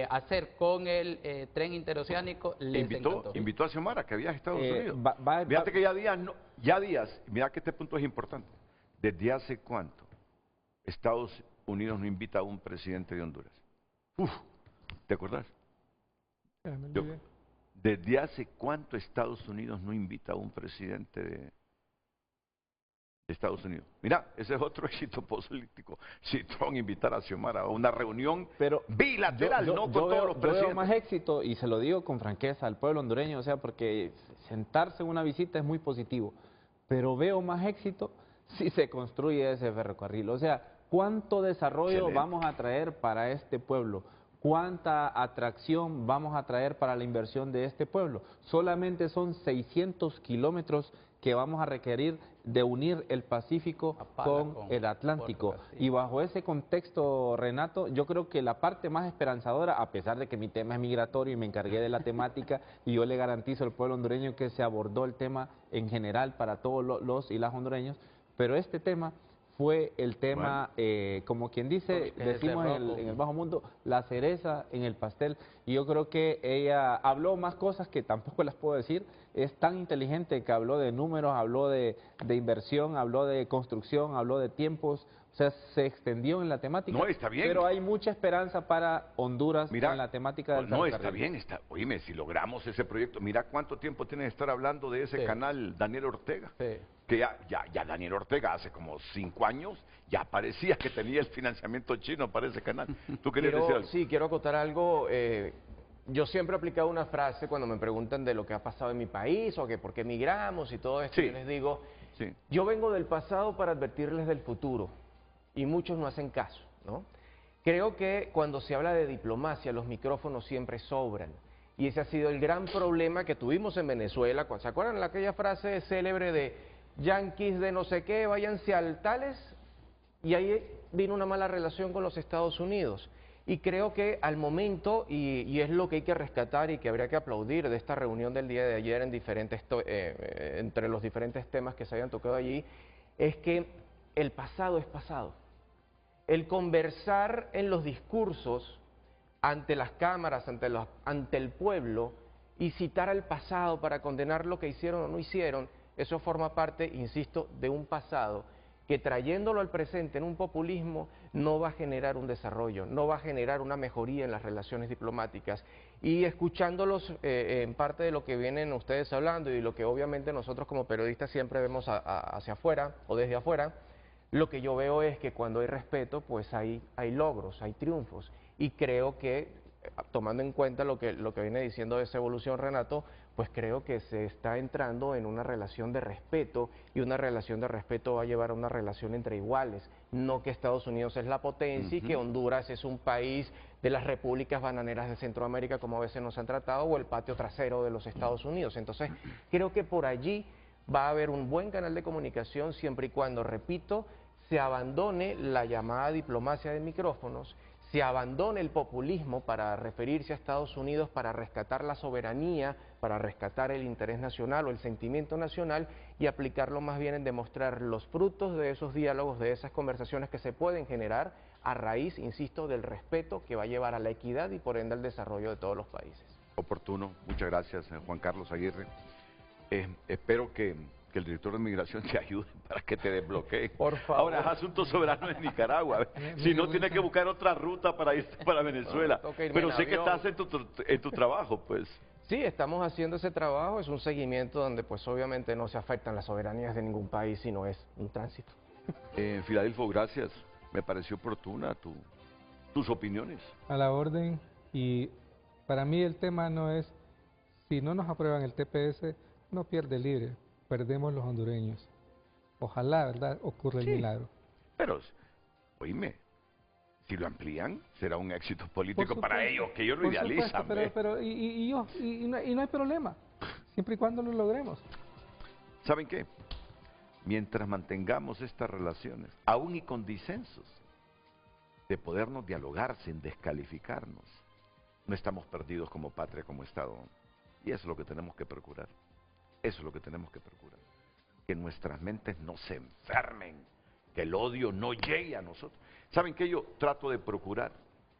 hacer con el tren interoceánico, les encantó. Invitó a Xiomara, que viaja a Estados Unidos. Fíjate que ya días, mira que este punto es importante. ¿Desde hace cuánto Estados Unidos no invita a un presidente de Honduras? ¿Te acordás? ¿Desde hace cuánto Estados Unidos no invita a un presidente de Estados Unidos? Mira, ese es otro éxito político. Si Trump invitara a Xiomara a una reunión bilateral, no con todos los presidentes. Yo veo más éxito, y se lo digo con franqueza al pueblo hondureño, o sea, porque sentarse en una visita es muy positivo, pero veo más éxito si se construye ese ferrocarril. O sea, ¿cuánto desarrollo vamos a traer para este pueblo? ¿Cuánta atracción vamos a traer para la inversión de este pueblo? Solamente son 600 kilómetros que vamos a requerir de unir el Pacífico con el Atlántico. Y bajo ese contexto, Renato, yo creo que la parte más esperanzadora, a pesar de que mi tema es migratorio y me encargué de la temática, y yo le garantizo al pueblo hondureño que se abordó el tema en general para todos los y las hondureños, pero este tema fue el tema, como quien dice, decimos en el bajo mundo, la cereza en el pastel. Y yo creo que ella habló más cosas que tampoco las puedo decir. Es tan inteligente que habló de números, habló de inversión, habló de construcción, habló de tiempos. O sea, se extendió en la temática. No, está bien. Pero hay mucha esperanza para Honduras en la temática del ferrocarril. No, está bien. Oíme, si logramos ese proyecto, mira cuánto tiempo tiene que estar hablando de ese canal Daniel Ortega. Que ya Daniel Ortega hace como 5 años ya parecía que tenía el financiamiento chino para ese canal. ¿Tú querías decir algo? Sí, quiero acotar algo. Yo siempre he aplicado una frase cuando me preguntan de lo que ha pasado en mi país o que por qué emigramos y todo esto. Yo les digo, yo vengo del pasado para advertirles del futuro, y muchos no hacen caso, ¿no? Creo que cuando se habla de diplomacia, los micrófonos siempre sobran. Y ese ha sido el gran problema que tuvimos en Venezuela. ¿Se acuerdan de aquella frase célebre de yanquis de no sé qué, váyanse al tales? Y ahí vino una mala relación con los Estados Unidos. Y creo que al momento, y es lo que hay que rescatar y que habría que aplaudir de esta reunión del día de ayer en entre los diferentes temas que se habían tocado allí, es que el pasado es pasado. El conversar en los discursos ante las cámaras, ante el pueblo, y citar al pasado para condenar lo que hicieron o no hicieron, eso forma parte, insisto, de un pasado que, trayéndolo al presente en un populismo, no va a generar un desarrollo, no va a generar una mejoría en las relaciones diplomáticas. Y escuchándolos en parte de lo que vienen ustedes hablando y lo que obviamente nosotros como periodistas siempre vemos hacia afuera o desde afuera, lo que yo veo es que cuando hay respeto, pues hay logros, hay triunfos. Y creo que, tomando en cuenta lo que viene diciendo de esa evolución, Renato, pues creo que se está entrando en una relación de respeto, y una relación de respeto va a llevar a una relación entre iguales, no que Estados Unidos es la potencia y que Honduras es un país de las repúblicas bananeras de Centroamérica, como a veces nos han tratado, o el patio trasero de los Estados Unidos. Entonces, creo que por allí va a haber un buen canal de comunicación, siempre y cuando, repito, se abandone la llamada diplomacia de micrófonos, se abandone el populismo para referirse a Estados Unidos, para rescatar la soberanía, para rescatar el interés nacional o el sentimiento nacional, y aplicarlo más bien en demostrar los frutos de esos diálogos, de esas conversaciones que se pueden generar a raíz, insisto, del respeto que va a llevar a la equidad y por ende al desarrollo de todos los países. Oportuno, muchas gracias, Juan Carlos Aguirre. Espero que que el director de migración te ayude para que te desbloquee. Por favor. Ahora es asunto soberano en Nicaragua. Si no, tienes que buscar otra ruta para irte para Venezuela. No, toca irme Pero en sé que avión. estás en tu trabajo, pues. Sí, estamos haciendo ese trabajo, es un seguimiento donde pues obviamente no se afectan las soberanías de ningún país, sino es un tránsito. Filadelfo, gracias. Me pareció oportuna tus opiniones. A la orden, y para mí el tema no es, si no nos aprueban el TPS, no pierde libre, perdemos los hondureños. Ojalá, ¿verdad?, ocurra el milagro. Pero, oíme, si lo amplían, será un éxito político Por para supuesto, ellos, que ellos lo por idealizan. supuesto, ¿ve? pero no hay problema, siempre y cuando lo logremos. ¿Saben qué? Mientras mantengamos estas relaciones, aún y con disensos, de podernos dialogar sin descalificarnos, no estamos perdidos como patria, como Estado. Y eso es lo que tenemos que procurar. Eso es lo que tenemos que procurar. Que nuestras mentes no se enfermen, que el odio no llegue a nosotros. ¿Saben qué? Yo trato de procurar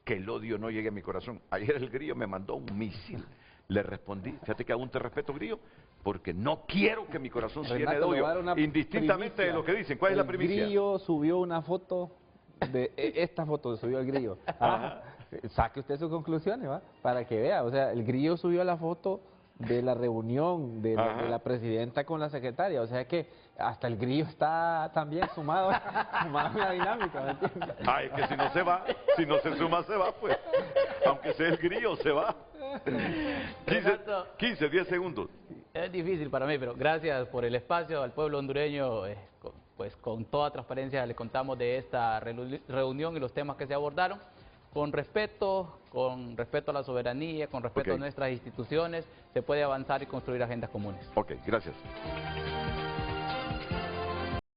que el odio no llegue a mi corazón. Ayer el Grillo me mandó un misil. Le respondí, fíjate que aún te respeto, Grillo, porque no quiero que mi corazón se llene de odio, indistintamente de lo que dicen. ¿Cuál es la primicia? El Grillo subió una foto, esta foto subió el Grillo. Saque usted sus conclusiones, ¿va? Para que vea, o sea, el Grillo subió la foto de la reunión de la presidenta con la secretaria, o sea que hasta el Grillo está también sumado a la dinámica, ¿me entiendes? Es que si no se va, si no se suma se va, pues, aunque sea el Grillo se va. 15, 10 segundos. Es difícil para mí, pero gracias por el espacio al pueblo hondureño. Pues con toda transparencia les contamos de esta reunión y los temas que se abordaron. Con respeto a la soberanía, con respeto a nuestras instituciones, se puede avanzar y construir agendas comunes. Ok, gracias.